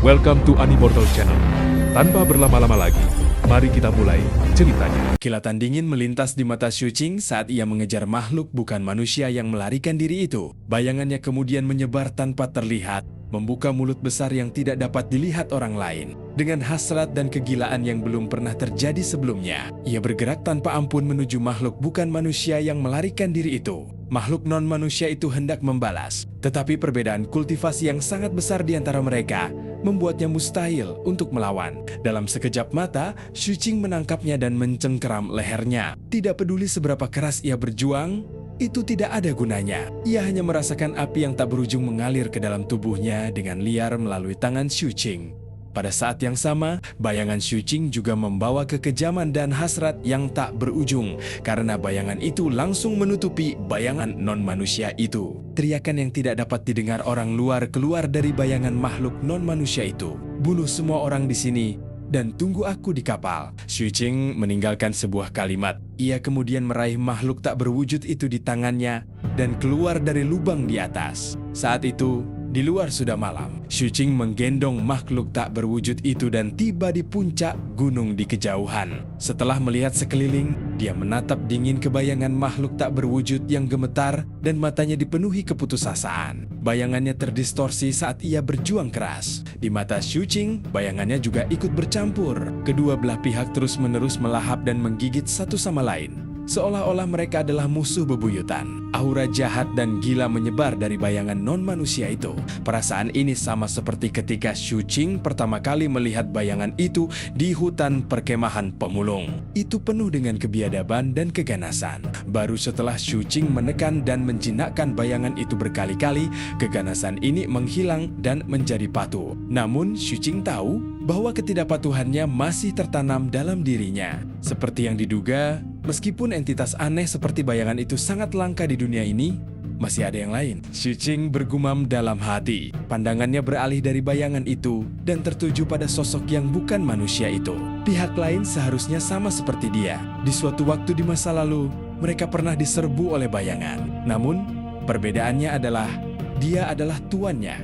Welcome to Animortal Channel. Tanpa berlama-lama lagi, mari kita mulai ceritanya. Kilatan dingin melintas di mata Xu Qing saat ia mengejar makhluk bukan manusia yang melarikan diri itu. Bayangannya kemudian menyebar tanpa terlihat, membuka mulut besar yang tidak dapat dilihat orang lain. Dengan hasrat dan kegilaan yang belum pernah terjadi sebelumnya, ia bergerak tanpa ampun menuju makhluk bukan manusia yang melarikan diri itu. Makhluk non-manusia itu hendak membalas, tetapi perbedaan kultivasi yang sangat besar di antara mereka membuatnya mustahil untuk melawan. Dalam sekejap mata, Xu Qing menangkapnya dan mencengkeram lehernya. Tidak peduli seberapa keras ia berjuang, itu tidak ada gunanya. Ia hanya merasakan api yang tak berujung mengalir ke dalam tubuhnya dengan liar melalui tangan Xu Qing. Pada saat yang sama, bayangan Xu Qing juga membawa kekejaman dan hasrat yang tak berujung, karena bayangan itu langsung menutupi bayangan non-manusia itu. Teriakan yang tidak dapat didengar orang luar keluar dari bayangan makhluk non-manusia itu. Bunuh semua orang di sini dan tunggu aku di kapal. Xu Qing meninggalkan sebuah kalimat. Ia kemudian meraih makhluk tak berwujud itu di tangannya dan keluar dari lubang di atas. Saat itu, di luar sudah malam. Xu Qing menggendong makhluk tak berwujud itu dan tiba di puncak gunung di kejauhan. Setelah melihat sekeliling, dia menatap dingin ke bayangan makhluk tak berwujud yang gemetar dan matanya dipenuhi keputusasaan. Bayangannya terdistorsi saat ia berjuang keras. Di mata Xu Qing, bayangannya juga ikut bercampur. Kedua belah pihak terus-menerus melahap dan menggigit satu sama lain, seolah-olah mereka adalah musuh bebuyutan. Aura jahat dan gila menyebar dari bayangan non-manusia itu. Perasaan ini sama seperti ketika Xu Qing pertama kali melihat bayangan itu di hutan perkemahan pemulung. Itu penuh dengan kebiadaban dan keganasan. Baru setelah Xu Qing menekan dan menjinakkan bayangan itu berkali-kali, keganasan ini menghilang dan menjadi patuh. Namun Xu Qing tahu bahwa ketidakpatuhannya masih tertanam dalam dirinya. Seperti yang diduga, meskipun entitas aneh seperti bayangan itu sangat langka di dunia ini, masih ada yang lain. Xu Qing bergumam dalam hati. Pandangannya beralih dari bayangan itu dan tertuju pada sosok yang bukan manusia itu. Pihak lain seharusnya sama seperti dia. Di suatu waktu di masa lalu, mereka pernah diserbu oleh bayangan. Namun, perbedaannya adalah dia adalah tuannya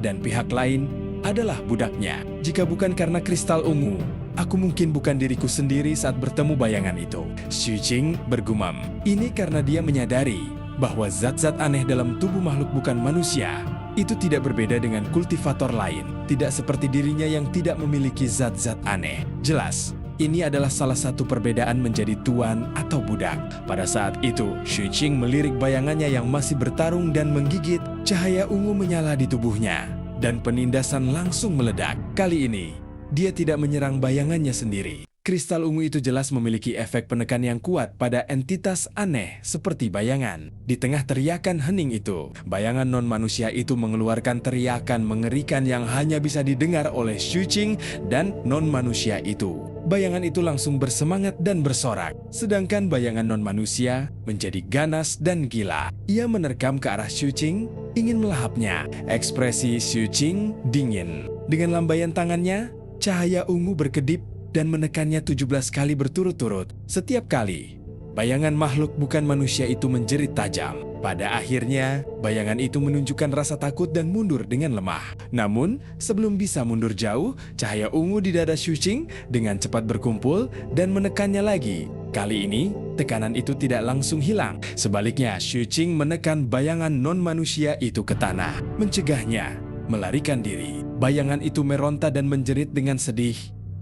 dan pihak lain adalah budaknya. Jika bukan karena kristal ungu, aku mungkin bukan diriku sendiri saat bertemu bayangan itu. Xu Qing bergumam. Ini karena dia menyadari bahwa zat-zat aneh dalam tubuh makhluk bukan manusia itu tidak berbeda dengan kultivator lain. Tidak seperti dirinya yang tidak memiliki zat-zat aneh. Jelas, ini adalah salah satu perbedaan menjadi tuan atau budak. Pada saat itu, Xu Qing melirik bayangannya yang masih bertarung dan menggigit. Cahaya ungu menyala di tubuhnya dan penindasan langsung meledak. Kali ini, dia tidak menyerang bayangannya sendiri. Kristal ungu itu jelas memiliki efek penekan yang kuat pada entitas aneh seperti bayangan. Di tengah teriakan hening itu, bayangan non-manusia itu mengeluarkan teriakan mengerikan yang hanya bisa didengar oleh Xu Qing dan non-manusia itu. Bayangan itu langsung bersemangat dan bersorak, sedangkan bayangan non-manusia menjadi ganas dan gila. Ia menerkam ke arah Xu Qing, ingin melahapnya. Ekspresi Xu Qing dingin. Dengan lambaian tangannya, cahaya ungu berkedip dan menekannya 17 kali berturut-turut. Setiap kali, bayangan makhluk bukan manusia itu menjerit tajam. Pada akhirnya, bayangan itu menunjukkan rasa takut dan mundur dengan lemah. Namun, sebelum bisa mundur jauh, cahaya ungu di dada Xu Qing dengan cepat berkumpul dan menekannya lagi. Kali ini, tekanan itu tidak langsung hilang. Sebaliknya, Xu Qing menekan bayangan non-manusia itu ke tanah, mencegahnya melarikan diri. Bayangan itu meronta dan menjerit dengan sedih,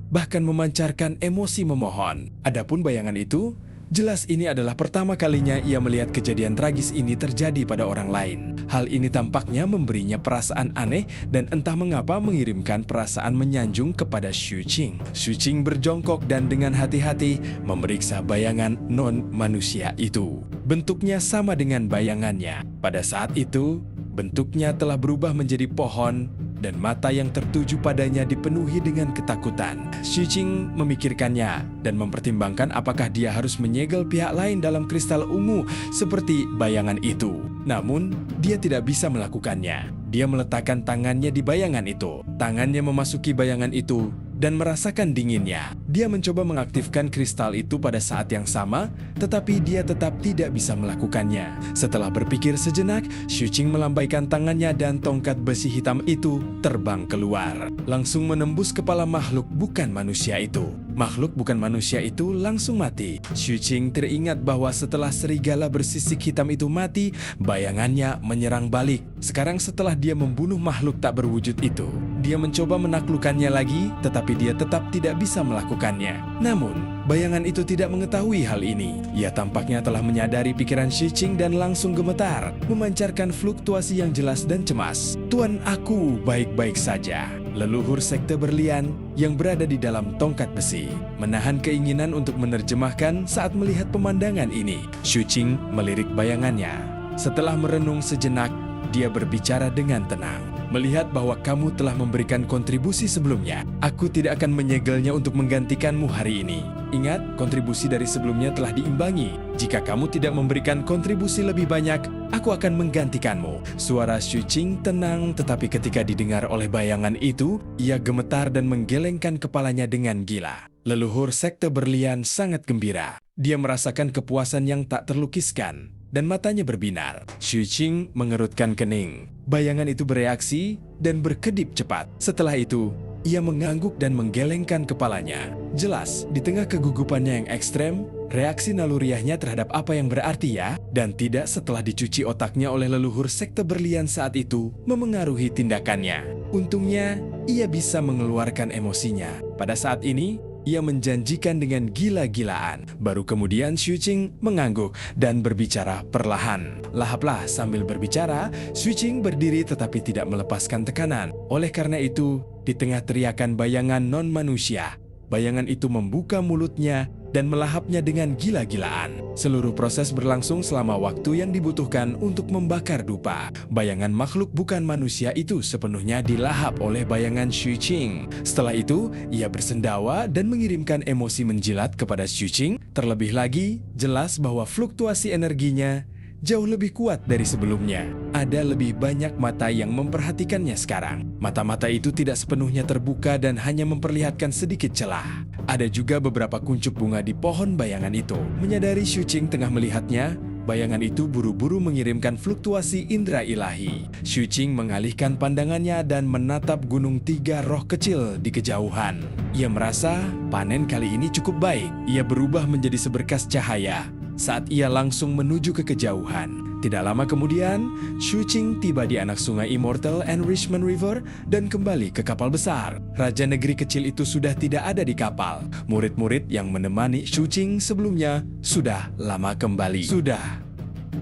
bahkan memancarkan emosi memohon. Adapun bayangan itu, jelas ini adalah pertama kalinya ia melihat kejadian tragis ini terjadi pada orang lain. Hal ini tampaknya memberinya perasaan aneh dan entah mengapa mengirimkan perasaan menyanjung kepada Xu Qing. Xu Qing berjongkok dan dengan hati-hati memeriksa bayangan non-manusia itu. Bentuknya sama dengan bayangannya. Pada saat itu, bentuknya telah berubah menjadi pohon dan mata yang tertuju padanya dipenuhi dengan ketakutan. Xu Qing memikirkannya dan mempertimbangkan apakah dia harus menyegel pihak lain dalam kristal ungu seperti bayangan itu. Namun, dia tidak bisa melakukannya. Dia meletakkan tangannya di bayangan itu. Tangannya memasuki bayangan itu dan merasakan dinginnya. Dia mencoba mengaktifkan kristal itu pada saat yang sama, tetapi dia tetap tidak bisa melakukannya. Setelah berpikir sejenak, Xuqing melambaikan tangannya dan tongkat besi hitam itu terbang keluar, langsung menembus kepala makhluk bukan manusia itu. Makhluk bukan manusia itu langsung mati. Xuqing teringat bahwa setelah serigala bersisik hitam itu mati, bayangannya menyerang balik. Sekarang setelah dia membunuh makhluk tak berwujud itu, dia mencoba menaklukkannya lagi, tetapi dia tetap tidak bisa melakukannya. Namun, bayangan itu tidak mengetahui hal ini. Ia tampaknya telah menyadari pikiran Xuqing dan langsung gemetar, memancarkan fluktuasi yang jelas dan cemas. "Tuan, aku baik-baik saja." Leluhur sekte berlian yang berada di dalam tongkat besi menahan keinginan untuk menerjemahkan saat melihat pemandangan ini. Xuqing melirik bayangannya. Setelah merenung sejenak, dia berbicara dengan tenang. "Melihat bahwa kamu telah memberikan kontribusi sebelumnya, aku tidak akan menyegelnya untuk menggantikanmu hari ini. Ingat, kontribusi dari sebelumnya telah diimbangi. Jika kamu tidak memberikan kontribusi lebih banyak, aku akan menggantikanmu." Suara Xuqing tenang, tetapi ketika didengar oleh bayangan itu, ia gemetar dan menggelengkan kepalanya dengan gila. Leluhur sekte berlian sangat gembira. Dia merasakan kepuasan yang tak terlukiskan, dan matanya berbinar. Xuqing mengerutkan kening. Bayangan itu bereaksi dan berkedip cepat. Setelah itu, ia mengangguk dan menggelengkan kepalanya. Jelas, di tengah kegugupannya yang ekstrem, reaksi naluriahnya terhadap apa yang berarti ya, dan tidak setelah dicuci otaknya oleh leluhur sekte berlian saat itu memengaruhi tindakannya. Untungnya, ia bisa mengeluarkan emosinya. Pada saat ini, ia menjanjikan dengan gila-gilaan. Baru kemudian Xuqing mengangguk dan berbicara perlahan. Lahaplah sambil berbicara, Xuqing berdiri tetapi tidak melepaskan tekanan. Oleh karena itu, di tengah teriakan bayangan non-manusia, bayangan itu membuka mulutnya dan melahapnya dengan gila-gilaan. Seluruh proses berlangsung selama waktu yang dibutuhkan untuk membakar dupa. Bayangan makhluk bukan manusia itu sepenuhnya dilahap oleh bayangan Xuqing. Setelah itu, ia bersendawa dan mengirimkan emosi menjilat kepada Xuqing. Terlebih lagi, jelas bahwa fluktuasi energinya jauh lebih kuat dari sebelumnya. Ada lebih banyak mata yang memperhatikannya sekarang. Mata-mata itu tidak sepenuhnya terbuka dan hanya memperlihatkan sedikit celah. Ada juga beberapa kuncup bunga di pohon bayangan itu. Menyadari Xuqing tengah melihatnya, bayangan itu buru-buru mengirimkan fluktuasi indera ilahi. Xuqing mengalihkan pandangannya dan menatap gunung tiga roh kecil di kejauhan. Ia merasa panen kali ini cukup baik. Ia berubah menjadi seberkas cahaya saat ia langsung menuju ke kejauhan. Tidak lama kemudian, Xuqing tiba di anak sungai Immortal and Richmond River dan kembali ke kapal besar. Raja negeri kecil itu sudah tidak ada di kapal. Murid-murid yang menemani Xuqing sebelumnya sudah lama kembali. Sudah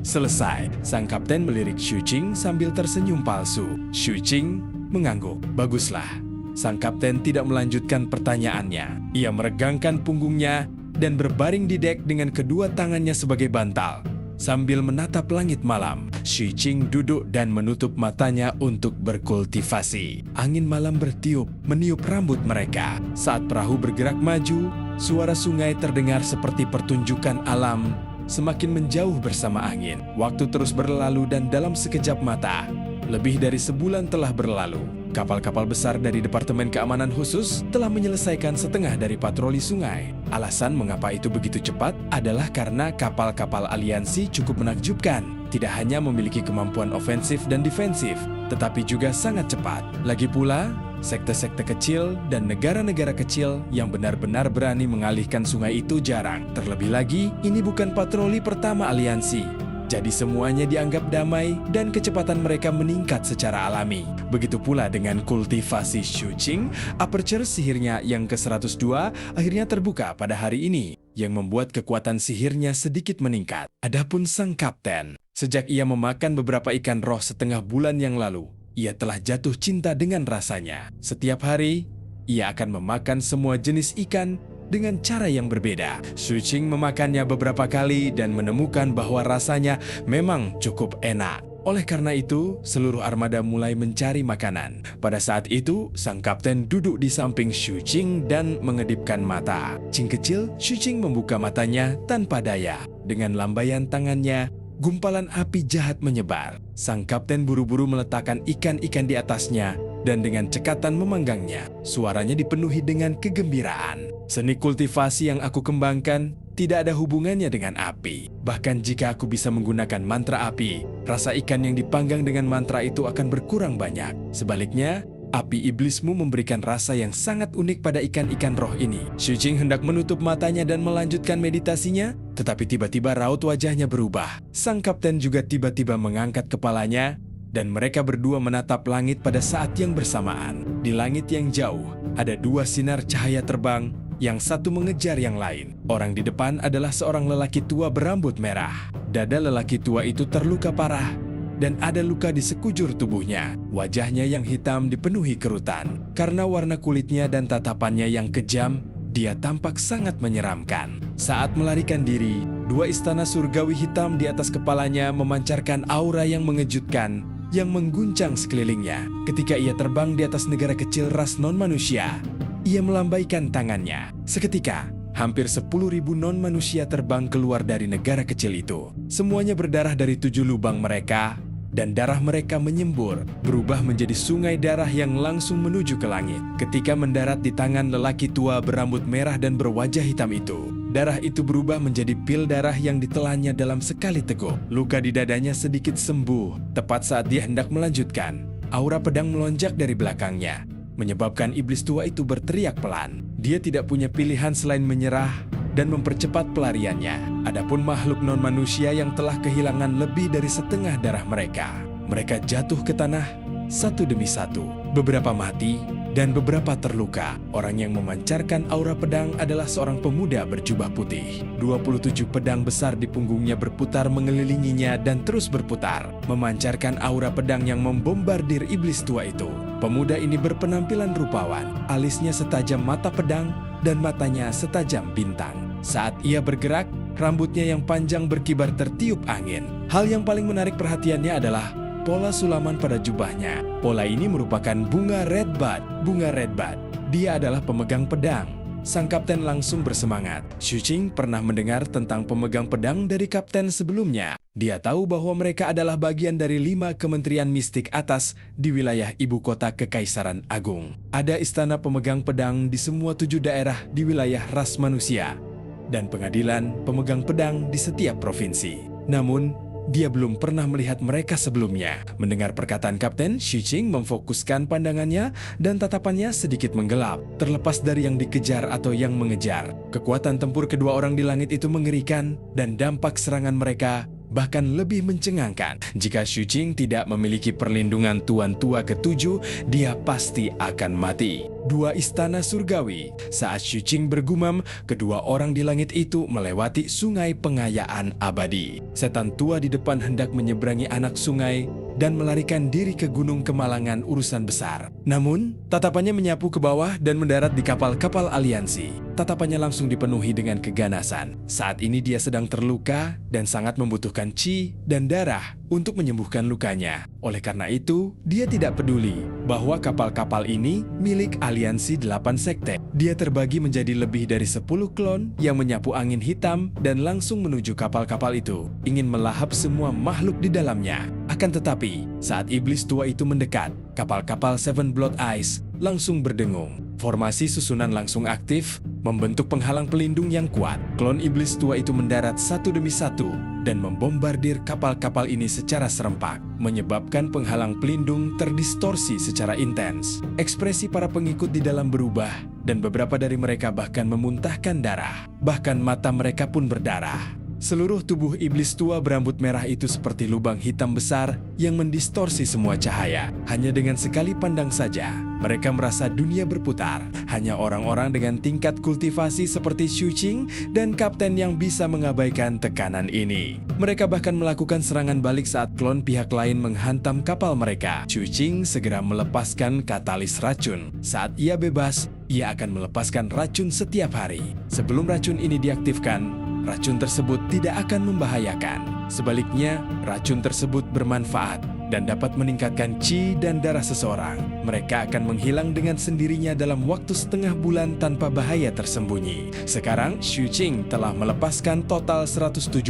selesai. Sang kapten melirik Xuqing sambil tersenyum palsu. Xuqing mengangguk. Baguslah. Sang kapten tidak melanjutkan pertanyaannya. Ia meregangkan punggungnya dan berbaring di dek dengan kedua tangannya sebagai bantal. Sambil menatap langit malam, Xuqing duduk dan menutup matanya untuk berkultivasi. Angin malam bertiup, meniup rambut mereka. Saat perahu bergerak maju, suara sungai terdengar seperti pertunjukan alam, semakin menjauh bersama angin. Waktu terus berlalu dan dalam sekejap mata, lebih dari sebulan telah berlalu. Kapal-kapal besar dari Departemen Keamanan Khusus telah menyelesaikan setengah dari patroli sungai. Alasan mengapa itu begitu cepat adalah karena kapal-kapal aliansi cukup menakjubkan. Tidak hanya memiliki kemampuan ofensif dan defensif, tetapi juga sangat cepat. Lagi pula, sekte-sekte kecil dan negara-negara kecil yang benar-benar berani mengalihkan sungai itu jarang. Terlebih lagi, ini bukan patroli pertama aliansi. Jadi semuanya dianggap damai dan kecepatan mereka meningkat secara alami. Begitu pula dengan kultivasi Xuqing, aperture sihirnya yang ke-102 akhirnya terbuka pada hari ini, yang membuat kekuatan sihirnya sedikit meningkat. Adapun sang kapten, sejak ia memakan beberapa ikan roh setengah bulan yang lalu, ia telah jatuh cinta dengan rasanya. Setiap hari, ia akan memakan semua jenis ikan dengan cara yang berbeda. Xuqing memakannya beberapa kali dan menemukan bahwa rasanya memang cukup enak. Oleh karena itu, seluruh armada mulai mencari makanan. Pada saat itu, sang kapten duduk di samping Xuqing dan mengedipkan mata. Cing kecil, Xuqing membuka matanya tanpa daya. Dengan lambaian tangannya, gumpalan api jahat menyebar. Sang kapten buru-buru meletakkan ikan-ikan di atasnya dan dengan cekatan memanggangnya. Suaranya dipenuhi dengan kegembiraan. Seni kultivasi yang aku kembangkan tidak ada hubungannya dengan api. Bahkan jika aku bisa menggunakan mantra api, rasa ikan yang dipanggang dengan mantra itu akan berkurang banyak. Sebaliknya, api iblismu memberikan rasa yang sangat unik pada ikan-ikan roh ini. Xu Qing hendak menutup matanya dan melanjutkan meditasinya, tetapi tiba-tiba raut wajahnya berubah. Sang kapten juga tiba-tiba mengangkat kepalanya, dan mereka berdua menatap langit pada saat yang bersamaan. Di langit yang jauh, ada dua sinar cahaya terbang, yang satu mengejar yang lain. Orang di depan adalah seorang lelaki tua berambut merah. Dada lelaki tua itu terluka parah, dan ada luka di sekujur tubuhnya. Wajahnya yang hitam dipenuhi kerutan. Karena warna kulitnya dan tatapannya yang kejam, dia tampak sangat menyeramkan. Saat melarikan diri, dua istana surgawi hitam di atas kepalanya memancarkan aura yang mengejutkan, yang mengguncang sekelilingnya. Ketika ia terbang di atas negara kecil ras non-manusia, ia melambaikan tangannya. Seketika, hampir 10.000 non-manusia terbang keluar dari negara kecil itu. Semuanya berdarah dari 7 lubang mereka, dan darah mereka menyembur, berubah menjadi sungai darah yang langsung menuju ke langit. Ketika mendarat di tangan lelaki tua berambut merah dan berwajah hitam itu, darah itu berubah menjadi pil darah yang ditelannya dalam sekali teguk. Luka di dadanya sedikit sembuh. Tepat saat dia hendak melanjutkan, aura pedang melonjak dari belakangnya, menyebabkan iblis tua itu berteriak pelan. Dia tidak punya pilihan selain menyerah dan mempercepat pelariannya. Adapun makhluk non-manusia yang telah kehilangan lebih dari setengah darah mereka, mereka jatuh ke tanah satu demi satu. Beberapa mati dan beberapa terluka. Orang yang memancarkan aura pedang adalah seorang pemuda berjubah putih. 27 pedang besar di punggungnya berputar mengelilinginya dan terus berputar, memancarkan aura pedang yang membombardir iblis tua itu. Pemuda ini berpenampilan rupawan, alisnya setajam mata pedang dan matanya setajam bintang. Saat ia bergerak, rambutnya yang panjang berkibar tertiup angin. Hal yang paling menarik perhatiannya adalah pola sulaman pada jubahnya. Pola ini merupakan bunga red bud. Bunga red bud. Dia adalah pemegang pedang. Sang kapten langsung bersemangat. Xu Qing pernah mendengar tentang pemegang pedang dari kapten sebelumnya. Dia tahu bahwa mereka adalah bagian dari 5 kementerian mistik atas di wilayah ibu kota Kekaisaran Agung. Ada istana pemegang pedang di semua 7 daerah di wilayah ras manusia, dan pengadilan pemegang pedang di setiap provinsi. Namun, dia belum pernah melihat mereka sebelumnya. Mendengar perkataan kapten, Xu Qing memfokuskan pandangannya dan tatapannya sedikit menggelap, terlepas dari yang dikejar atau yang mengejar. Kekuatan tempur kedua orang di langit itu mengerikan, dan dampak serangan mereka bahkan lebih mencengangkan. Jika Xu Qing tidak memiliki perlindungan Tuan Tua ke-7, dia pasti akan mati. 2 istana surgawi. Saat Xu Qing bergumam, kedua orang di langit itu melewati sungai pengayaan abadi. Setan tua di depan hendak menyeberangi anak sungai dan melarikan diri ke gunung kemalangan urusan besar. Namun, tatapannya menyapu ke bawah dan mendarat di kapal-kapal aliansi. Tatapannya langsung dipenuhi dengan keganasan. Saat ini dia sedang terluka dan sangat membutuhkan qi dan darah untuk menyembuhkan lukanya. Oleh karena itu, dia tidak peduli bahwa kapal-kapal ini milik aliansi 8 sekte. Dia terbagi menjadi lebih dari 10 klon yang menyapu angin hitam dan langsung menuju kapal-kapal itu, ingin melahap semua makhluk di dalamnya. Akan tetapi, saat iblis tua itu mendekat, kapal-kapal Seven Blood Eyes langsung berdengung. Formasi susunan langsung aktif, membentuk penghalang pelindung yang kuat. Klon iblis tua itu mendarat satu demi satu dan membombardir kapal-kapal ini secara serempak, menyebabkan penghalang pelindung terdistorsi secara intens. Ekspresi para pengikut di dalam berubah, dan beberapa dari mereka bahkan memuntahkan darah. Bahkan mata mereka pun berdarah. Seluruh tubuh iblis tua berambut merah itu seperti lubang hitam besar yang mendistorsi semua cahaya. Hanya dengan sekali pandang saja, mereka merasa dunia berputar. Hanya orang-orang dengan tingkat kultivasi seperti Xu Qing dan kapten yang bisa mengabaikan tekanan ini. Mereka bahkan melakukan serangan balik saat klon pihak lain menghantam kapal mereka. Xu Qing segera melepaskan katalis racun. Saat ia bebas, ia akan melepaskan racun setiap hari. Sebelum racun ini diaktifkan, racun tersebut tidak akan membahayakan. Sebaliknya, racun tersebut bermanfaat dan dapat meningkatkan qi dan darah seseorang. Mereka akan menghilang dengan sendirinya dalam waktu setengah bulan tanpa bahaya tersembunyi. Sekarang, Xu Qing telah melepaskan total 170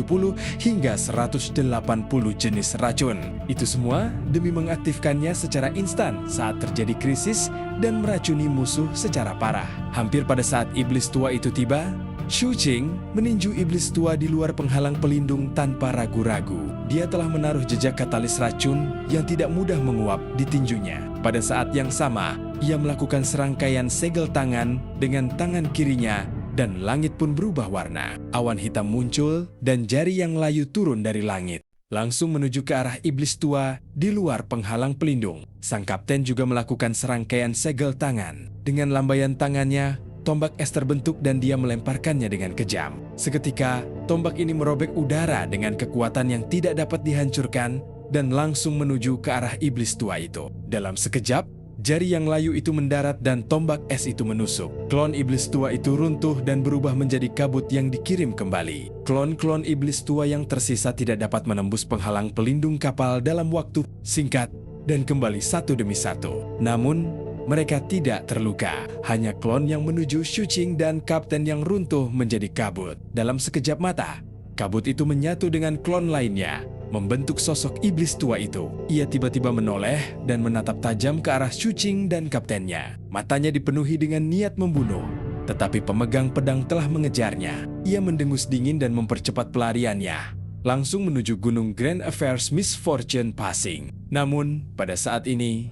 hingga 180 jenis racun. Itu semua demi mengaktifkannya secara instan saat terjadi krisis dan meracuni musuh secara parah. Hampir pada saat iblis tua itu tiba, Xu Qing meninju iblis tua di luar penghalang pelindung tanpa ragu-ragu. Dia telah menaruh jejak katalis racun yang tidak mudah menguap di tinjunya. Pada saat yang sama, ia melakukan serangkaian segel tangan dengan tangan kirinya dan langit pun berubah warna. Awan hitam muncul dan jari yang layu turun dari langit, langsung menuju ke arah iblis tua di luar penghalang pelindung. Sang kapten juga melakukan serangkaian segel tangan. Dengan lambaian tangannya, tombak es terbentuk dan dia melemparkannya dengan kejam. Seketika, tombak ini merobek udara dengan kekuatan yang tidak dapat dihancurkan dan langsung menuju ke arah iblis tua itu. Dalam sekejap, jari yang layu itu mendarat dan tombak es itu menusuk. Klon iblis tua itu runtuh dan berubah menjadi kabut yang dikirim kembali. Klon-klon iblis tua yang tersisa tidak dapat menembus penghalang pelindung kapal dalam waktu singkat dan kembali satu demi satu. Namun, mereka tidak terluka, hanya klon yang menuju Xu Qing dan kapten yang runtuh menjadi kabut. Dalam sekejap mata, kabut itu menyatu dengan klon lainnya, membentuk sosok iblis tua itu. Ia tiba-tiba menoleh dan menatap tajam ke arah Xu Qing dan kaptennya. Matanya dipenuhi dengan niat membunuh, tetapi pemegang pedang telah mengejarnya. Ia mendengus dingin dan mempercepat pelariannya, langsung menuju gunung Grand Affairs Misfortune Passing. Namun, pada saat ini,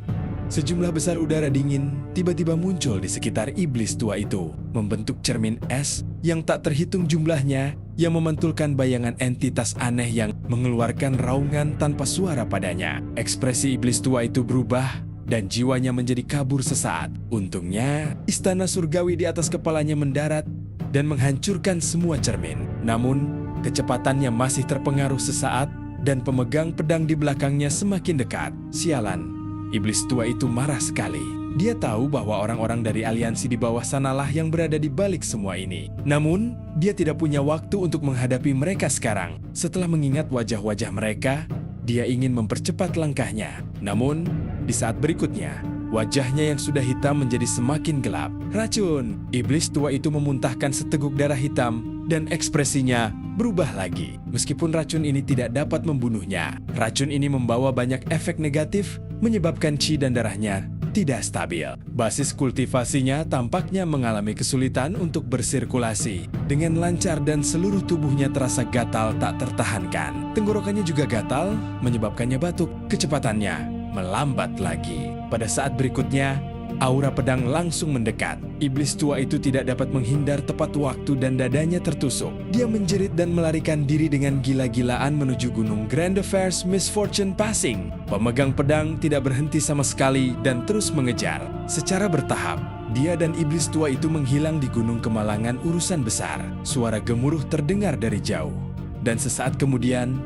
sejumlah besar udara dingin tiba-tiba muncul di sekitar iblis tua itu, membentuk cermin es yang tak terhitung jumlahnya yang memantulkan bayangan entitas aneh yang mengeluarkan raungan tanpa suara padanya. Ekspresi iblis tua itu berubah dan jiwanya menjadi kabur sesaat. Untungnya, istana surgawi di atas kepalanya mendarat dan menghancurkan semua cermin. Namun, kecepatannya masih terpengaruh sesaat dan pemegang pedang di belakangnya semakin dekat. Sialan. Iblis tua itu marah sekali. Dia tahu bahwa orang-orang dari aliansi di bawah sanalah yang berada di balik semua ini. Namun, dia tidak punya waktu untuk menghadapi mereka sekarang. Setelah mengingat wajah-wajah mereka, dia ingin mempercepat langkahnya. Namun, di saat berikutnya, wajahnya yang sudah hitam menjadi semakin gelap. Racun! Iblis tua itu memuntahkan seteguk darah hitam dan ekspresinya berubah lagi. Meskipun racun ini tidak dapat membunuhnya, racun ini membawa banyak efek negatif, menyebabkan qi dan darahnya tidak stabil. Basis kultivasinya tampaknya mengalami kesulitan untuk bersirkulasi dengan lancar dan seluruh tubuhnya terasa gatal tak tertahankan. Tenggorokannya juga gatal, menyebabkannya batuk. Kecepatannya melambat lagi. Pada saat berikutnya, aura pedang langsung mendekat. Iblis tua itu tidak dapat menghindar tepat waktu dan dadanya tertusuk. Dia menjerit dan melarikan diri dengan gila-gilaan menuju gunung Grand Affairs Misfortune Passing. Pemegang pedang tidak berhenti sama sekali dan terus mengejar. Secara bertahap, dia dan iblis tua itu menghilang di gunung kemalangan urusan besar. Suara gemuruh terdengar dari jauh. Dan sesaat kemudian,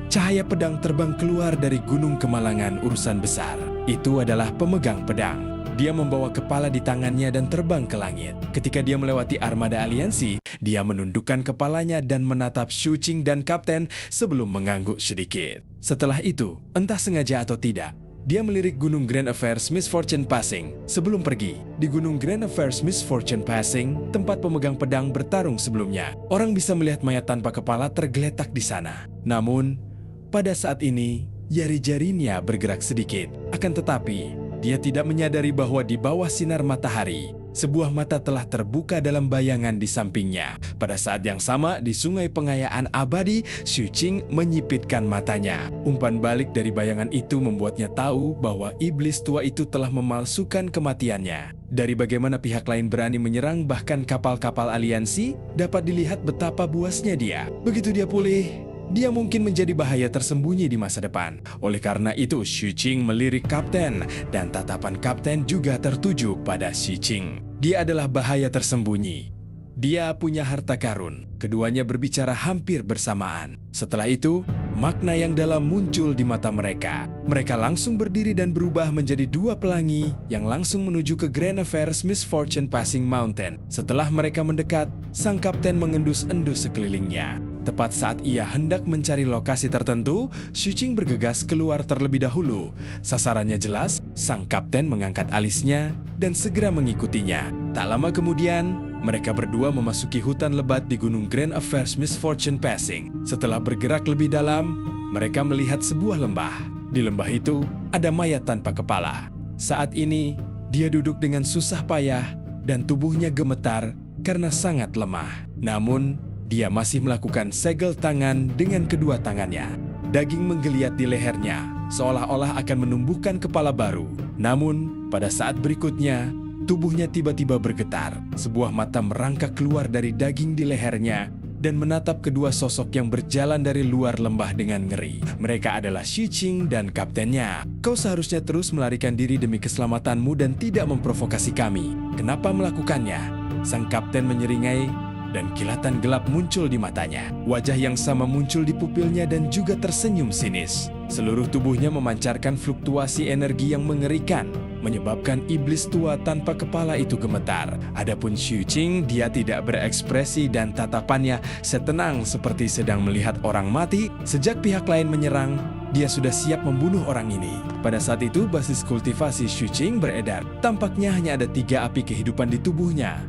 cahaya pedang terbang keluar dari gunung kemalangan urusan besar. Itu adalah pemegang pedang. Dia membawa kepala di tangannya dan terbang ke langit. Ketika dia melewati armada aliansi, dia menundukkan kepalanya dan menatap Xu Qing dan kapten sebelum mengangguk sedikit. Setelah itu, entah sengaja atau tidak, dia melirik gunung Grand Affairs Misfortune Passing. Sebelum pergi, di gunung Grand Affairs Misfortune Passing, tempat pemegang pedang bertarung sebelumnya, orang bisa melihat mayat tanpa kepala tergeletak di sana. Namun, pada saat ini, jari-jarinya bergerak sedikit. Akan tetapi, dia tidak menyadari bahwa di bawah sinar matahari, sebuah mata telah terbuka dalam bayangan di sampingnya. Pada saat yang sama, di sungai pengayaan abadi, Xu Qing menyipitkan matanya. Umpan balik dari bayangan itu membuatnya tahu bahwa iblis tua itu telah memalsukan kematiannya. Dari bagaimana pihak lain berani menyerang bahkan kapal-kapal aliansi, dapat dilihat betapa buasnya dia. Begitu dia pulih, dia mungkin menjadi bahaya tersembunyi di masa depan. Oleh karena itu, Xu Qing melirik kapten, dan tatapan kapten juga tertuju pada Xu Qing. Dia adalah bahaya tersembunyi. Dia punya harta karun. Keduanya berbicara hampir bersamaan. Setelah itu, makna yang dalam muncul di mata mereka. Mereka langsung berdiri dan berubah menjadi dua pelangi yang langsung menuju ke Grand Affairs Misfortune Passing Mountain. Setelah mereka mendekat, sang kapten mengendus-endus sekelilingnya. Tepat saat ia hendak mencari lokasi tertentu, Xuqing bergegas keluar terlebih dahulu. Sasarannya jelas, sang kapten mengangkat alisnya dan segera mengikutinya. Tak lama kemudian, mereka berdua memasuki hutan lebat di Gunung Grand Affairs Misfortune Passing. Setelah bergerak lebih dalam, mereka melihat sebuah lembah. Di lembah itu, ada mayat tanpa kepala. Saat ini, dia duduk dengan susah payah dan tubuhnya gemetar karena sangat lemah. Namun, dia masih melakukan segel tangan dengan kedua tangannya. Daging menggeliat di lehernya, seolah-olah akan menumbuhkan kepala baru. Namun, pada saat berikutnya, tubuhnya tiba-tiba bergetar. Sebuah mata merangkak keluar dari daging di lehernya dan menatap kedua sosok yang berjalan dari luar lembah dengan ngeri. Mereka adalah Xuqing dan kaptennya. Kau seharusnya terus melarikan diri demi keselamatanmu dan tidak memprovokasi kami. Kenapa melakukannya? Sang kapten menyeringai dan kilatan gelap muncul di matanya. Wajah yang sama muncul di pupilnya dan juga tersenyum sinis. Seluruh tubuhnya memancarkan fluktuasi energi yang mengerikan, menyebabkan iblis tua tanpa kepala itu gemetar. Adapun Xuqing, dia tidak berekspresi dan tatapannya setenang seperti sedang melihat orang mati. Sejak pihak lain menyerang, dia sudah siap membunuh orang ini. Pada saat itu, basis kultivasi Xuqing beredar. Tampaknya hanya ada 3 api kehidupan di tubuhnya.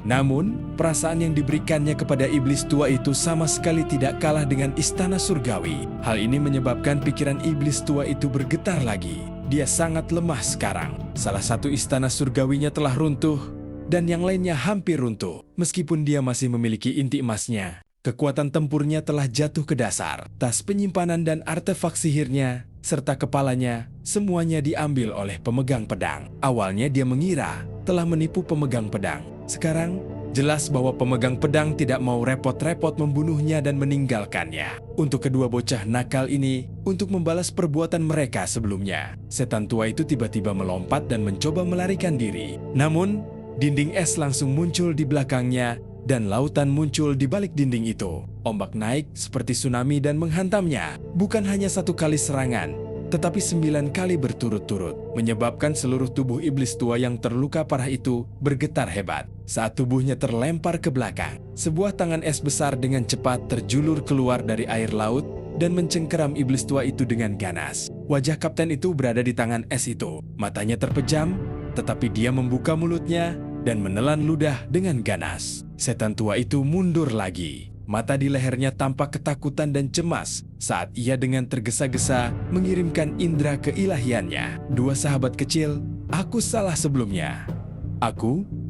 Namun, perasaan yang diberikannya kepada iblis tua itu sama sekali tidak kalah dengan istana surgawi. Hal ini menyebabkan pikiran iblis tua itu bergetar lagi. Dia sangat lemah sekarang. Salah satu istana surgawinya telah runtuh, dan yang lainnya hampir runtuh. Meskipun dia masih memiliki inti emasnya, kekuatan tempurnya telah jatuh ke dasar. Tas penyimpanan dan artefak sihirnya, serta kepalanya, semuanya diambil oleh pemegang pedang. Awalnya dia mengira telah menipu pemegang pedang. Sekarang, jelas bahwa pemegang pedang tidak mau repot-repot membunuhnya dan meninggalkannya. Untuk kedua bocah nakal ini, untuk membalas perbuatan mereka sebelumnya, setan tua itu tiba-tiba melompat dan mencoba melarikan diri. Namun, dinding es langsung muncul di belakangnya, dan lautan muncul di balik dinding itu. Ombak naik seperti tsunami dan menghantamnya. Bukan hanya 1 kali serangan, tetapi 9 kali berturut-turut, menyebabkan seluruh tubuh iblis tua yang terluka parah itu bergetar hebat. Saat tubuhnya terlempar ke belakang, sebuah tangan es besar dengan cepat terjulur keluar dari air laut dan mencengkeram iblis tua itu dengan ganas. Wajah kapten itu berada di tangan es itu. Matanya terpejam, tetapi dia membuka mulutnya dan menelan ludah dengan ganas. Setan tua itu mundur lagi. Mata di lehernya tampak ketakutan dan cemas saat ia dengan tergesa-gesa mengirimkan indera keilahiannya. 2 sahabat kecil, aku salah sebelumnya.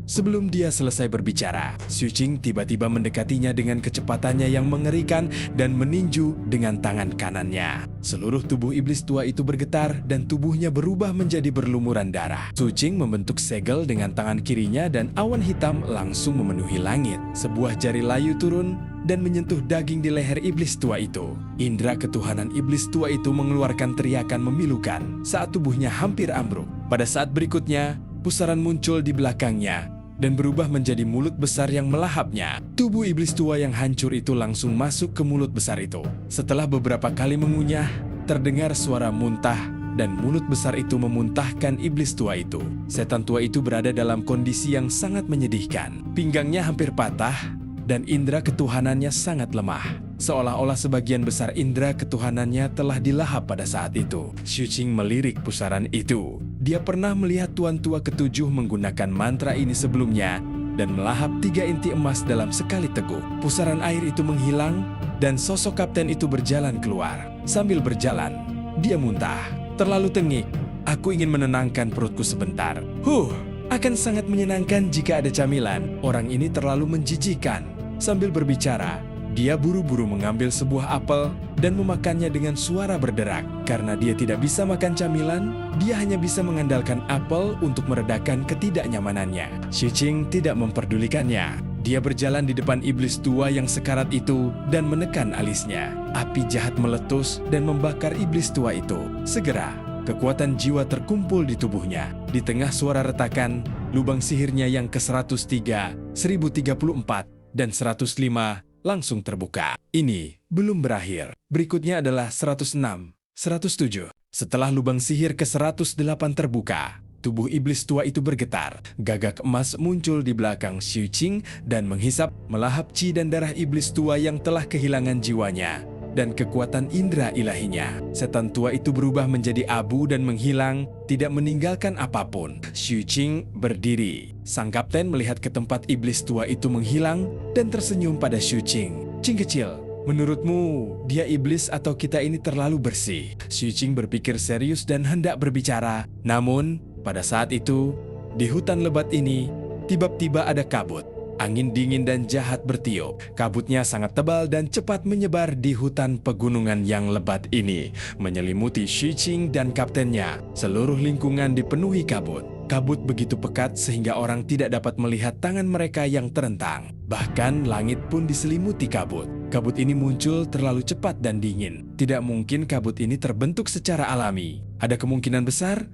Sebelum dia selesai berbicara, Xuqing tiba-tiba mendekatinya dengan kecepatannya yang mengerikan dan meninju dengan tangan kanannya. Seluruh tubuh iblis tua itu bergetar dan tubuhnya berubah menjadi berlumuran darah. Xuqing membentuk segel dengan tangan kirinya dan awan hitam langsung memenuhi langit. Sebuah jari layu turun dan menyentuh daging di leher iblis tua itu. Indera ketuhanan iblis tua itu mengeluarkan teriakan memilukan saat tubuhnya hampir ambruk. Pada saat berikutnya, pusaran muncul di belakangnya dan berubah menjadi mulut besar yang melahapnya. Tubuh iblis tua yang hancur itu langsung masuk ke mulut besar itu. Setelah beberapa kali mengunyah, terdengar suara muntah dan mulut besar itu memuntahkan iblis tua itu. Setan tua itu berada dalam kondisi yang sangat menyedihkan. Pinggangnya hampir patah dan indera ketuhanannya sangat lemah. Seolah-olah sebagian besar indera ketuhanannya telah dilahap pada saat itu. Xuqing melirik pusaran itu. Dia pernah melihat tuan tua ketujuh menggunakan mantra ini sebelumnya dan melahap 3 inti emas dalam sekali teguh. Pusaran air itu menghilang dan sosok kapten itu berjalan keluar. Sambil berjalan, dia muntah. Terlalu tengik. Aku ingin menenangkan perutku sebentar. Akan sangat menyenangkan jika ada camilan. Orang ini terlalu menjijikkan. Sambil berbicara, dia buru-buru mengambil sebuah apel dan memakannya dengan suara berderak. Karena dia tidak bisa makan camilan, dia hanya bisa mengandalkan apel untuk meredakan ketidaknyamanannya. Xuqing tidak memperdulikannya. Dia berjalan di depan iblis tua yang sekarat itu dan menekan alisnya. Api jahat meletus dan membakar iblis tua itu. Segera, kekuatan jiwa terkumpul di tubuhnya. Di tengah suara retakan, lubang sihirnya yang ke-103, 1034, dan 105 langsung terbuka. Ini belum berakhir. Berikutnya adalah 106, 107. Setelah lubang sihir ke-108 terbuka, Tubuh iblis tua itu bergetar. Gagak emas muncul di belakang Xu Qing dan menghisap, melahap chi dan darah iblis tua yang telah kehilangan jiwanya dan kekuatan indera ilahinya. Setan tua itu berubah menjadi abu dan menghilang, tidak meninggalkan apapun. Xu Qing berdiri. Sang kapten melihat ke tempat iblis tua itu menghilang dan tersenyum pada Xu Qing. "Qing kecil, menurutmu dia iblis atau kita ini terlalu bersih?" Xu Qing berpikir serius dan hendak berbicara. Namun, pada saat itu, di hutan lebat ini, tiba-tiba ada kabut. Angin dingin dan jahat bertiup. Kabutnya sangat tebal dan cepat menyebar di hutan pegunungan yang lebat ini, menyelimuti Xu Qing dan kaptennya. Seluruh lingkungan dipenuhi kabut. Kabut begitu pekat sehingga orang tidak dapat melihat tangan mereka yang terentang. Bahkan langit pun diselimuti kabut. Kabut ini muncul terlalu cepat dan dingin. Tidak mungkin kabut ini terbentuk secara alami. Ada kemungkinan besar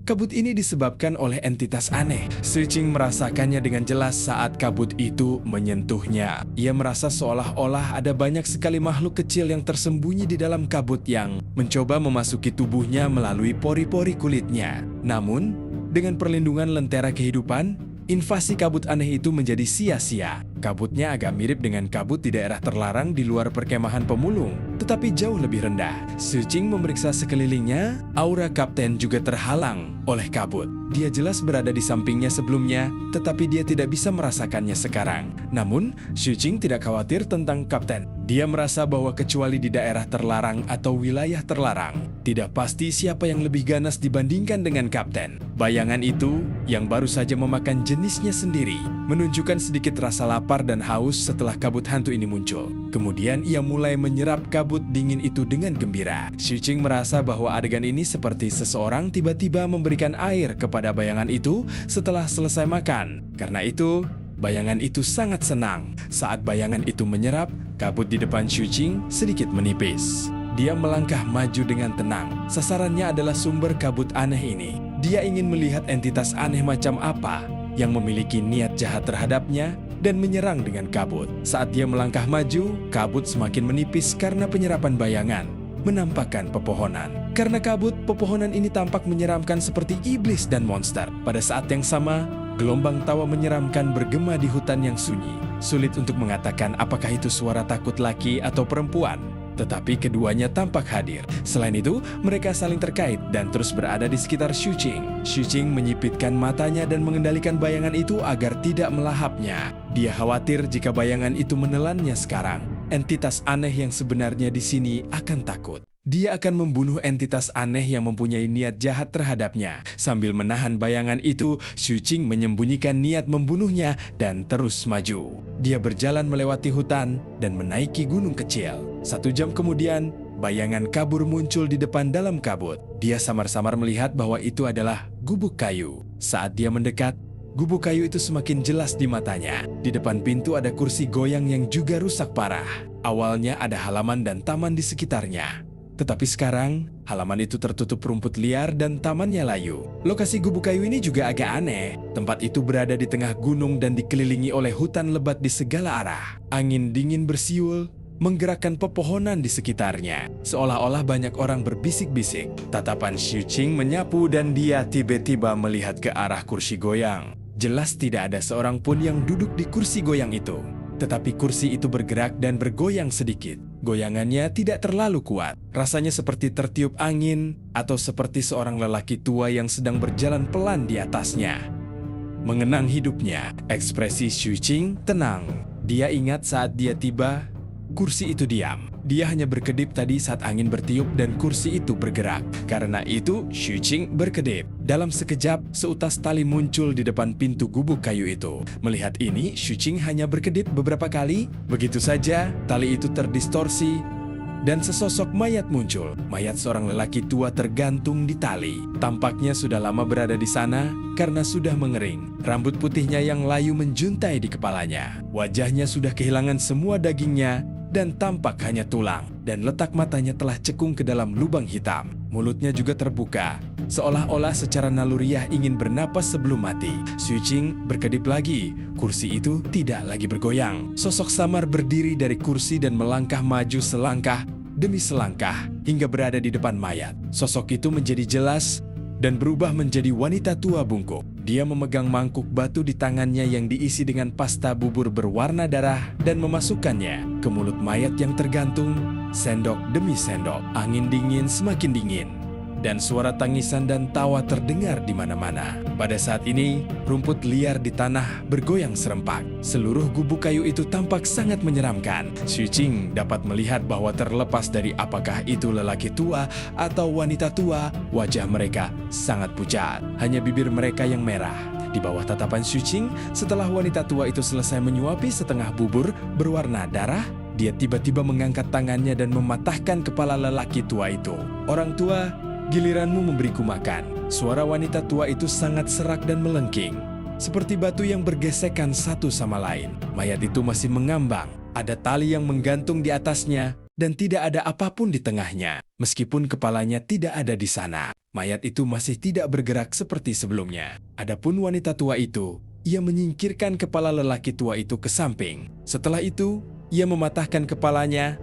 kabut ini disebabkan oleh entitas aneh. Xu Qing merasakannya dengan jelas saat kabut itu menyentuhnya. Ia merasa seolah-olah ada banyak sekali makhluk kecil yang tersembunyi di dalam kabut yang mencoba memasuki tubuhnya melalui pori-pori kulitnya. Namun, dengan perlindungan lentera kehidupan, invasi kabut aneh itu menjadi sia-sia. Kabutnya agak mirip dengan kabut di daerah terlarang di luar perkemahan pemulung, tetapi jauh lebih rendah. Xu Qing memeriksa sekelilingnya, aura kapten juga terhalang oleh kabut. Dia jelas berada di sampingnya sebelumnya, tetapi dia tidak bisa merasakannya sekarang. Namun, Xu Qing tidak khawatir tentang kapten. Dia merasa bahwa kecuali di daerah terlarang atau wilayah terlarang, tidak pasti siapa yang lebih ganas dibandingkan dengan kapten. Bayangan itu, yang baru saja memakan jenisnya sendiri, menunjukkan sedikit rasa lapar dan haus setelah kabut hantu ini muncul. Kemudian ia mulai menyerap kabut dingin itu dengan gembira. Xu Qing merasa bahwa adegan ini seperti seseorang tiba-tiba memberikan air kepada bayangan itu setelah selesai makan. Karena itu, bayangan itu sangat senang. Saat bayangan itu menyerap, kabut di depan Xu Qing sedikit menipis. Dia melangkah maju dengan tenang. Sasarannya adalah sumber kabut aneh ini. Dia ingin melihat entitas aneh macam apa yang memiliki niat jahat terhadapnya dan menyerang dengan kabut. Saat dia melangkah maju, kabut semakin menipis karena penyerapan bayangan, menampakkan pepohonan. Karena kabut, pepohonan ini tampak menyeramkan seperti iblis dan monster. Pada saat yang sama, gelombang tawa menyeramkan bergema di hutan yang sunyi. Sulit untuk mengatakan apakah itu suara takut laki atau perempuan, tetapi keduanya tampak hadir. Selain itu, mereka saling terkait dan terus berada di sekitar Xu Qing. Xu Qing menyipitkan matanya dan mengendalikan bayangan itu agar tidak melahapnya. Dia khawatir jika bayangan itu menelannya sekarang. Entitas aneh yang sebenarnya di sini akan takut. Dia akan membunuh entitas aneh yang mempunyai niat jahat terhadapnya. Sambil menahan bayangan itu, Xu Qing menyembunyikan niat membunuhnya dan terus maju. Dia berjalan melewati hutan dan menaiki gunung kecil. 1 jam kemudian, bayangan kabur muncul di depan dalam kabut. Dia samar-samar melihat bahwa itu adalah gubuk kayu. Saat dia mendekat, gubuk kayu itu semakin jelas di matanya. Di depan pintu ada kursi goyang yang juga rusak parah. Awalnya ada halaman dan taman di sekitarnya. Tetapi sekarang, halaman itu tertutup rumput liar dan tamannya layu. Lokasi gubuk kayu ini juga agak aneh. Tempat itu berada di tengah gunung dan dikelilingi oleh hutan lebat di segala arah. Angin dingin bersiul, menggerakkan pepohonan di sekitarnya. Seolah-olah banyak orang berbisik-bisik. Tatapan Xu Qing menyapu dan dia tiba-tiba melihat ke arah kursi goyang. Jelas tidak ada seorang pun yang duduk di kursi goyang itu. Tetapi kursi itu bergerak dan bergoyang sedikit. Goyangannya tidak terlalu kuat. Rasanya seperti tertiup angin atau seperti seorang lelaki tua yang sedang berjalan pelan di atasnya. Mengenang hidupnya, ekspresi Xu Qing tenang. Dia ingat saat dia tiba, kursi itu diam. Dia hanya berkedip tadi saat angin bertiup dan kursi itu bergerak. Karena itu, Xu Qing berkedip. Dalam sekejap, seutas tali muncul di depan pintu gubuk kayu itu. Melihat ini, Xu Qing hanya berkedip beberapa kali. Begitu saja, tali itu terdistorsi dan sesosok mayat muncul. Mayat seorang lelaki tua tergantung di tali. Tampaknya sudah lama berada di sana karena sudah mengering. Rambut putihnya yang layu menjuntai di kepalanya. Wajahnya sudah kehilangan semua dagingnya dan tampak hanya tulang, dan letak matanya telah cekung ke dalam lubang hitam. Mulutnya juga terbuka, seolah-olah secara naluriah ingin bernapas sebelum mati. Xu Qing berkedip lagi. Kursi itu tidak lagi bergoyang. Sosok samar berdiri dari kursi dan melangkah maju selangkah demi selangkah hingga berada di depan mayat. Sosok itu menjadi jelas dan berubah menjadi wanita tua bungkuk. Dia memegang mangkuk batu di tangannya yang diisi dengan pasta bubur berwarna darah dan memasukkannya ke mulut mayat yang tergantung, sendok demi sendok. Angin dingin semakin dingin, dan suara tangisan dan tawa terdengar di mana-mana. Pada saat ini, rumput liar di tanah bergoyang serempak. Seluruh gubuk kayu itu tampak sangat menyeramkan. Xu Qing dapat melihat bahwa terlepas dari apakah itu lelaki tua atau wanita tua, wajah mereka sangat pucat. Hanya bibir mereka yang merah. Di bawah tatapan Xu Qing, setelah wanita tua itu selesai menyuapi setengah bubur berwarna darah, dia tiba-tiba mengangkat tangannya dan mematahkan kepala lelaki tua itu. Orang tua, giliranmu memberiku makan. Suara wanita tua itu sangat serak dan melengking, seperti batu yang bergesekan satu sama lain. Mayat itu masih mengambang, ada tali yang menggantung di atasnya, dan tidak ada apapun di tengahnya. Meskipun kepalanya tidak ada di sana, mayat itu masih tidak bergerak seperti sebelumnya. Adapun wanita tua itu, ia menyingkirkan kepala lelaki tua itu ke samping. Setelah itu, ia mematahkan kepalanya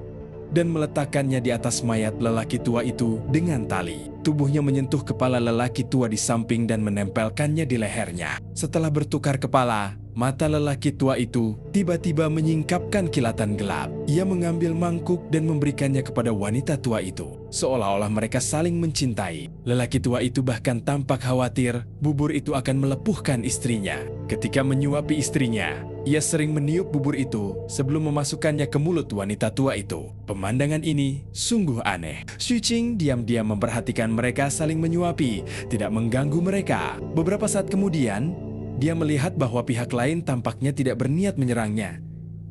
dan meletakkannya di atas mayat lelaki tua itu dengan tali. Tubuhnya menyentuh kepala lelaki tua di samping dan menempelkannya di lehernya. Setelah bertukar kepala, mata lelaki tua itu tiba-tiba menyingkapkan kilatan gelap. Ia mengambil mangkuk dan memberikannya kepada wanita tua itu, seolah-olah mereka saling mencintai. Lelaki tua itu bahkan tampak khawatir bubur itu akan melepuhkan istrinya. Ketika menyuapi istrinya, ia sering meniup bubur itu sebelum memasukkannya ke mulut wanita tua itu. Pemandangan ini sungguh aneh. Xu Qing diam-diam memperhatikan mereka saling menyuapi, tidak mengganggu mereka. Beberapa saat kemudian, dia melihat bahwa pihak lain tampaknya tidak berniat menyerangnya.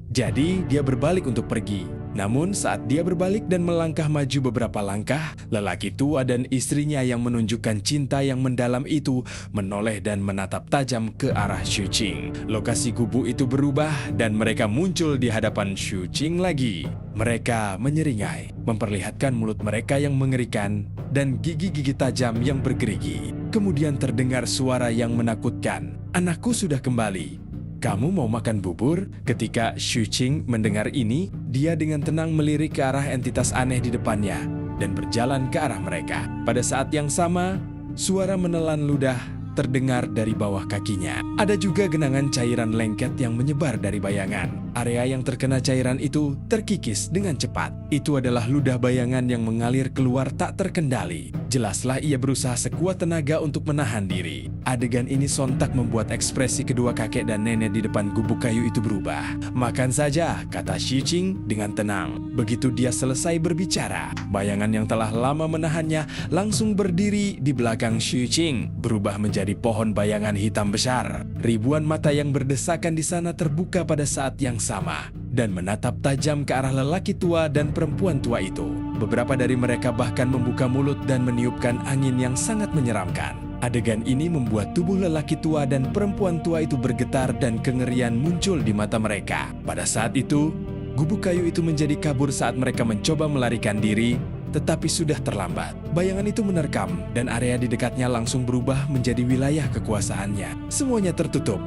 Jadi, dia berbalik untuk pergi. Namun, saat dia berbalik dan melangkah maju beberapa langkah, lelaki tua dan istrinya yang menunjukkan cinta yang mendalam itu menoleh dan menatap tajam ke arah Xu Qing. Lokasi gubuk itu berubah dan mereka muncul di hadapan Xu Qing lagi. Mereka menyeringai, memperlihatkan mulut mereka yang mengerikan dan gigi-gigi tajam yang bergerigi. Kemudian terdengar suara yang menakutkan. "Anakku sudah kembali. Kamu mau makan bubur?" Ketika Xu Qing mendengar ini, dia dengan tenang melirik ke arah entitas aneh di depannya dan berjalan ke arah mereka. Pada saat yang sama, suara menelan ludah terdengar dari bawah kakinya. Ada juga genangan cairan lengket yang menyebar dari bayangan. Area yang terkena cairan itu terkikis dengan cepat. Itu adalah ludah bayangan yang mengalir keluar tak terkendali. Jelaslah ia berusaha sekuat tenaga untuk menahan diri. Adegan ini sontak membuat ekspresi kedua kakek dan nenek di depan gubuk kayu itu berubah. "Makan saja," kata Xu Qing dengan tenang. Begitu dia selesai berbicara, bayangan yang telah lama menahannya langsung berdiri di belakang Xu Qing, berubah menjadi pohon bayangan hitam besar. Ribuan mata yang berdesakan di sana terbuka pada saat yang sama dan menatap tajam ke arah lelaki tua dan perempuan tua itu. Beberapa dari mereka bahkan membuka mulut dan meniupkan angin yang sangat menyeramkan. Adegan ini membuat tubuh lelaki tua dan perempuan tua itu bergetar dan kengerian muncul di mata mereka. Pada saat itu, gubuk kayu itu menjadi kabur saat mereka mencoba melarikan diri, tetapi sudah terlambat. Bayangan itu menerkam dan area di dekatnya langsung berubah menjadi wilayah kekuasaannya. Semuanya tertutup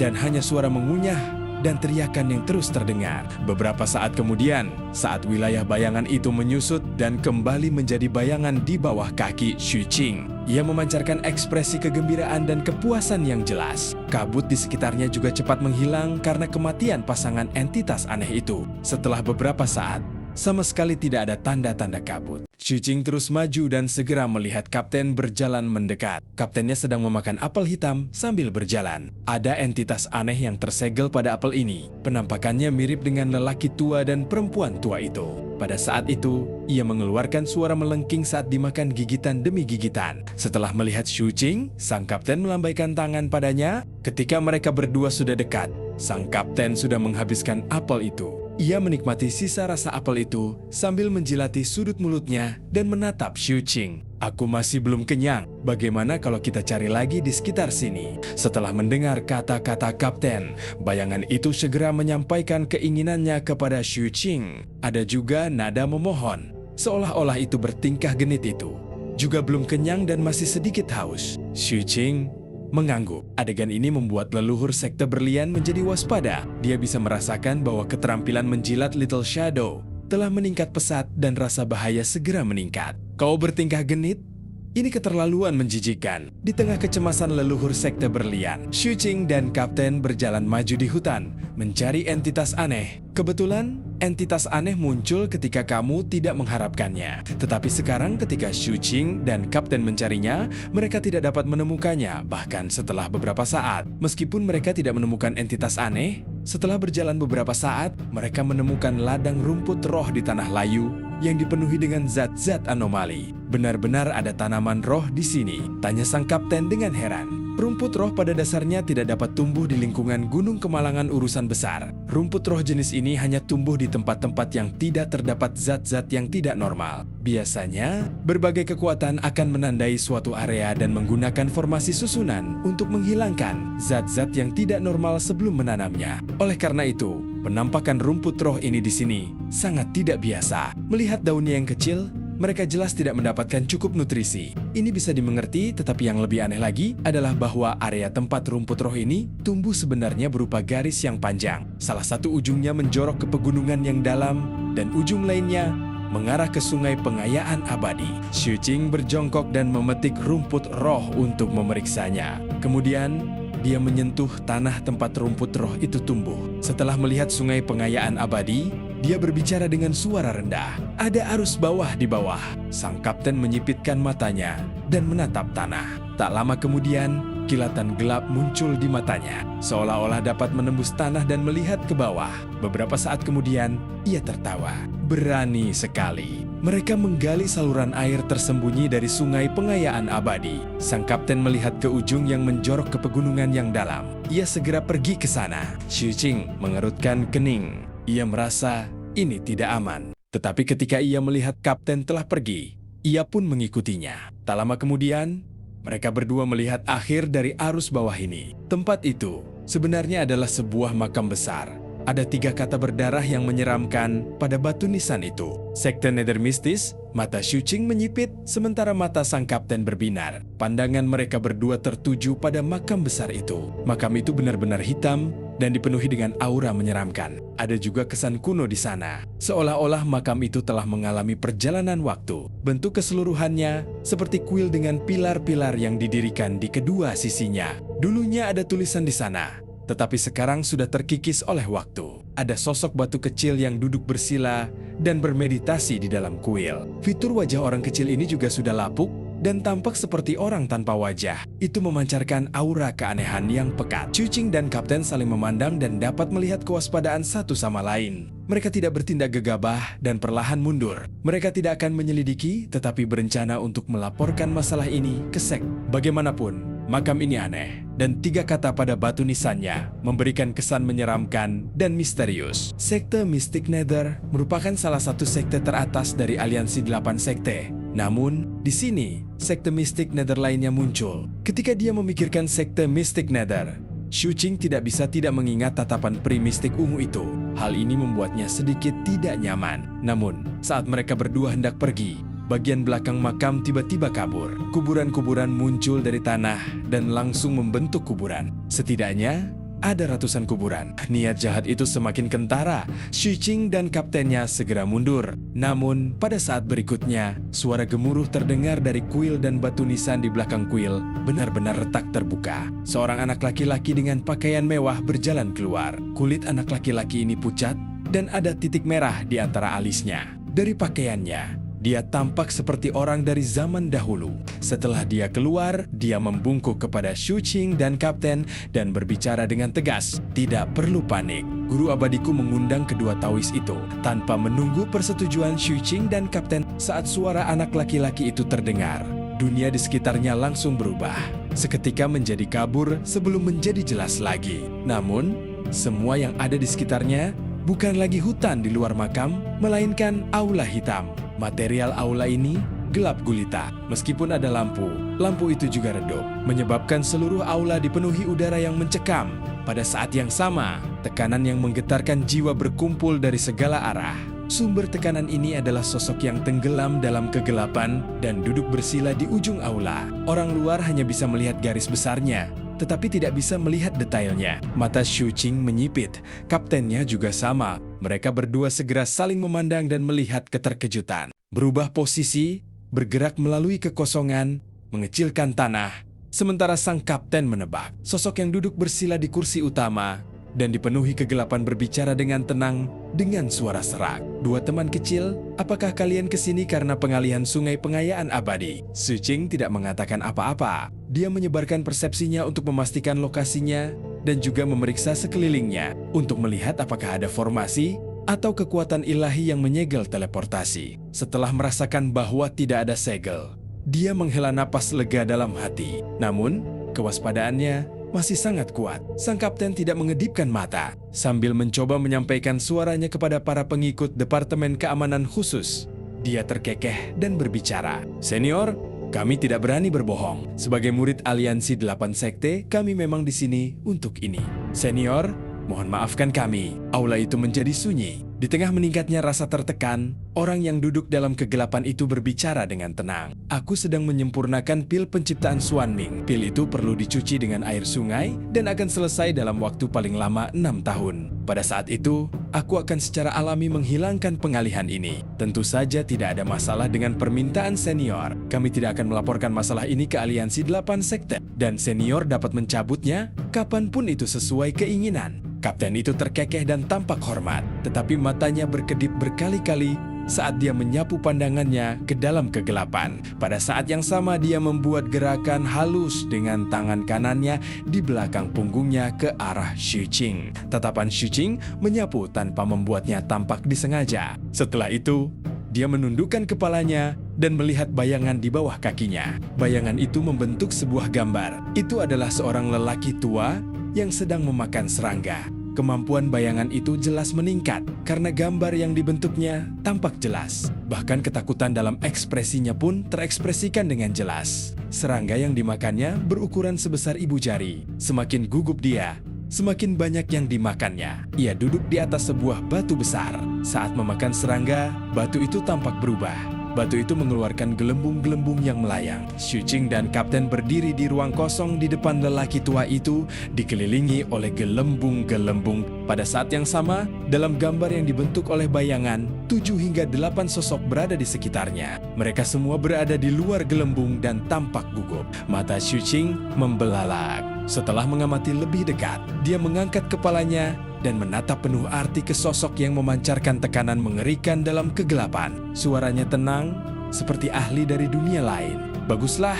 dan hanya suara mengunyah dan teriakan yang terus terdengar. Beberapa saat kemudian, saat wilayah bayangan itu menyusut dan kembali menjadi bayangan di bawah kaki Xu Qing, ia memancarkan ekspresi kegembiraan dan kepuasan yang jelas. Kabut di sekitarnya juga cepat menghilang karena kematian pasangan entitas aneh itu. Setelah beberapa saat, sama sekali tidak ada tanda-tanda kabut. Xu Qing terus maju dan segera melihat kapten berjalan mendekat. Kaptennya sedang memakan apel hitam sambil berjalan. Ada entitas aneh yang tersegel pada apel ini. Penampakannya mirip dengan lelaki tua dan perempuan tua itu. Pada saat itu, ia mengeluarkan suara melengking saat dimakan gigitan demi gigitan. Setelah melihat Xu Qing, sang kapten melambaikan tangan padanya. Ketika mereka berdua sudah dekat, sang kapten sudah menghabiskan apel itu. Ia menikmati sisa rasa apel itu sambil menjilati sudut mulutnya dan menatap Xu Qing. "Aku masih belum kenyang. Bagaimana kalau kita cari lagi di sekitar sini?" Setelah mendengar kata-kata kapten, bayangan itu segera menyampaikan keinginannya kepada Xu Qing. Ada juga nada memohon, seolah-olah itu bertingkah genit itu juga belum kenyang dan masih sedikit haus. Xu Qing mengangguk. Adegan ini membuat leluhur sekte berlian menjadi waspada. Dia bisa merasakan bahwa keterampilan menjilat Little Shadow telah meningkat pesat dan rasa bahaya segera meningkat. "Kau bertingkah genit? Ini keterlaluan menjijikkan. Di tengah kecemasan leluhur sekte berlian, Xu Qing dan Kapten berjalan maju di hutan, mencari entitas aneh. Kebetulan, entitas aneh muncul ketika kamu tidak mengharapkannya. Tetapi sekarang ketika Xu Qing dan Kapten mencarinya, mereka tidak dapat menemukannya, bahkan setelah beberapa saat. Meskipun mereka tidak menemukan entitas aneh, setelah berjalan beberapa saat, mereka menemukan ladang rumput roh di tanah layu yang dipenuhi dengan zat-zat anomali. Benar-benar ada tanaman roh di sini, tanya sang kapten dengan heran. Rumput roh pada dasarnya tidak dapat tumbuh di lingkungan gunung kemalangan urusan besar. Rumput roh jenis ini hanya tumbuh di tempat-tempat yang tidak terdapat zat-zat yang tidak normal. Biasanya, berbagai kekuatan akan menandai suatu area dan menggunakan formasi susunan untuk menghilangkan zat-zat yang tidak normal sebelum menanamnya. Oleh karena itu, penampakan rumput roh ini di sini sangat tidak biasa. Melihat daunnya yang kecil, mereka jelas tidak mendapatkan cukup nutrisi. Ini bisa dimengerti, tetapi yang lebih aneh lagi adalah bahwa area tempat rumput roh ini tumbuh sebenarnya berupa garis yang panjang. Salah satu ujungnya menjorok ke pegunungan yang dalam, dan ujung lainnya mengarah ke sungai pengayaan abadi. Xu Qing berjongkok dan memetik rumput roh untuk memeriksanya. Kemudian, dia menyentuh tanah tempat rumput roh itu tumbuh. Setelah melihat sungai pengayaan abadi, dia berbicara dengan suara rendah. Ada arus bawah di bawah. Sang kapten menyipitkan matanya dan menatap tanah. Tak lama kemudian, kilatan gelap muncul di matanya, seolah-olah dapat menembus tanah dan melihat ke bawah. Beberapa saat kemudian, ia tertawa. Berani sekali. Mereka menggali saluran air tersembunyi dari sungai pengayaan abadi. Sang kapten melihat ke ujung yang menjorok ke pegunungan yang dalam. Ia segera pergi ke sana. Xu Qing mengerutkan kening. Ia merasa ini tidak aman. Tetapi ketika ia melihat kapten telah pergi, ia pun mengikutinya. Tak lama kemudian, mereka berdua melihat akhir dari arus bawah ini. Tempat itu sebenarnya adalah sebuah makam besar. Ada 3 kata berdarah yang menyeramkan pada batu nisan itu. Sekte Nether Mistis, mata Xu Qing menyipit, sementara mata sang kapten berbinar. Pandangan mereka berdua tertuju pada makam besar itu. Makam itu benar-benar hitam dan dipenuhi dengan aura menyeramkan. Ada juga kesan kuno di sana. Seolah-olah makam itu telah mengalami perjalanan waktu. Bentuk keseluruhannya seperti kuil dengan pilar-pilar yang didirikan di kedua sisinya. Dulunya ada tulisan di sana, tetapi sekarang sudah terkikis oleh waktu. Ada sosok batu kecil yang duduk bersila dan bermeditasi di dalam kuil. Fitur wajah orang kecil ini juga sudah lapuk dan tampak seperti orang tanpa wajah. Itu memancarkan aura keanehan yang pekat. Xu Qing dan kapten saling memandang dan dapat melihat kewaspadaan satu sama lain. Mereka tidak bertindak gegabah dan perlahan mundur. Mereka tidak akan menyelidiki, tetapi berencana untuk melaporkan masalah ini ke sekte. Bagaimanapun, makam ini aneh, dan 3 kata pada batu nisannya memberikan kesan menyeramkan dan misterius. Sekte Mystic Nether merupakan salah satu sekte teratas dari aliansi 8 sekte. Namun, di sini, sekte Mystic Nether lainnya muncul. Ketika dia memikirkan sekte Mystic Nether, Xu Qing tidak bisa tidak mengingat tatapan peri mistik ungu itu. Hal ini membuatnya sedikit tidak nyaman. Namun, saat mereka berdua hendak pergi, bagian belakang makam tiba-tiba kabur. Kuburan-kuburan muncul dari tanah dan langsung membentuk kuburan. Setidaknya, ada ratusan kuburan. Niat jahat itu semakin kentara. Xu Qing dan kaptennya segera mundur. Namun, pada saat berikutnya, suara gemuruh terdengar dari kuil dan batu nisan di belakang kuil benar-benar retak terbuka. Seorang anak laki-laki dengan pakaian mewah berjalan keluar. Kulit anak laki-laki ini pucat dan ada titik merah di antara alisnya. Dari pakaiannya, dia tampak seperti orang dari zaman dahulu. Setelah dia keluar, dia membungkuk kepada Xu Qing dan kapten dan berbicara dengan tegas. Tidak perlu panik. Guru abadiku mengundang kedua Taois itu. Tanpa menunggu persetujuan Xu Qing dan kapten, saat suara anak laki-laki itu terdengar, dunia di sekitarnya langsung berubah. Seketika menjadi kabur sebelum menjadi jelas lagi. Namun, semua yang ada di sekitarnya bukan lagi hutan di luar makam, melainkan aula hitam. Material aula ini gelap gulita. Meskipun ada lampu, lampu itu juga redup, menyebabkan seluruh aula dipenuhi udara yang mencekam. Pada saat yang sama, tekanan yang menggetarkan jiwa berkumpul dari segala arah. Sumber tekanan ini adalah sosok yang tenggelam dalam kegelapan dan duduk bersila di ujung aula. Orang luar hanya bisa melihat garis besarnya, tetapi tidak bisa melihat detailnya. Mata Xu Qing menyipit, kaptennya juga sama. Mereka berdua segera saling memandang dan melihat keterkejutan. Berubah posisi, bergerak melalui kekosongan, mengecilkan tanah, sementara sang kapten menebak. Sosok yang duduk bersila di kursi utama dan dipenuhi kegelapan berbicara dengan tenang dengan suara serak. "Dua teman kecil, apakah kalian kesini karena pengalihan sungai pengayaan abadi?" Sucing tidak mengatakan apa-apa. Dia menyebarkan persepsinya untuk memastikan lokasinya dan juga memeriksa sekelilingnya untuk melihat apakah ada formasi atau kekuatan ilahi yang menyegel teleportasi. Setelah merasakan bahwa tidak ada segel, dia menghela napas lega dalam hati. Namun, kewaspadaannya masih sangat kuat. Sang kapten tidak mengedipkan mata. Sambil mencoba menyampaikan suaranya kepada para pengikut Departemen Keamanan Khusus, dia terkekeh dan berbicara. "Senior, kami tidak berani berbohong. Sebagai murid Aliansi 8 Sekte, kami memang di sini untuk ini. Senior, mohon maafkan kami." Aula itu menjadi sunyi. Di tengah meningkatnya rasa tertekan, orang yang duduk dalam kegelapan itu berbicara dengan tenang. "Aku sedang menyempurnakan pil penciptaan Xuanming. Pil itu perlu dicuci dengan air sungai dan akan selesai dalam waktu paling lama 6 tahun. Pada saat itu, aku akan secara alami menghilangkan pengalihan ini. Tentu saja tidak ada masalah dengan permintaan senior. Kami tidak akan melaporkan masalah ini ke Aliansi 8 Sekte, dan senior dapat mencabutnya kapanpun itu sesuai keinginan." Kapten itu terkekeh dan tampak hormat, tetapi matanya berkedip berkali-kali saat dia menyapu pandangannya ke dalam kegelapan. Pada saat yang sama dia membuat gerakan halus dengan tangan kanannya di belakang punggungnya ke arah Xuqing. Tatapan Xuqing menyapu tanpa membuatnya tampak disengaja. Setelah itu, dia menundukkan kepalanya dan melihat bayangan di bawah kakinya. Bayangan itu membentuk sebuah gambar. Itu adalah seorang lelaki tua yang sedang memakan serangga. Kemampuan bayangan itu jelas meningkat karena gambar yang dibentuknya tampak jelas. Bahkan ketakutan dalam ekspresinya pun terekspresikan dengan jelas. Serangga yang dimakannya berukuran sebesar ibu jari. Semakin gugup dia, semakin banyak yang dimakannya. Ia duduk di atas sebuah batu besar. Saat memakan serangga, batu itu tampak berubah. Batu itu mengeluarkan gelembung-gelembung yang melayang. Xuqing dan kapten berdiri di ruang kosong di depan lelaki tua itu, dikelilingi oleh gelembung-gelembung. Pada saat yang sama, dalam gambar yang dibentuk oleh bayangan, 7 hingga 8 sosok berada di sekitarnya. Mereka semua berada di luar gelembung dan tampak gugup. Mata Xuqing membelalak. Setelah mengamati lebih dekat, dia mengangkat kepalanya dan menatap penuh arti ke sosok yang memancarkan tekanan mengerikan dalam kegelapan. Suaranya tenang, seperti ahli dari dunia lain. "Baguslah,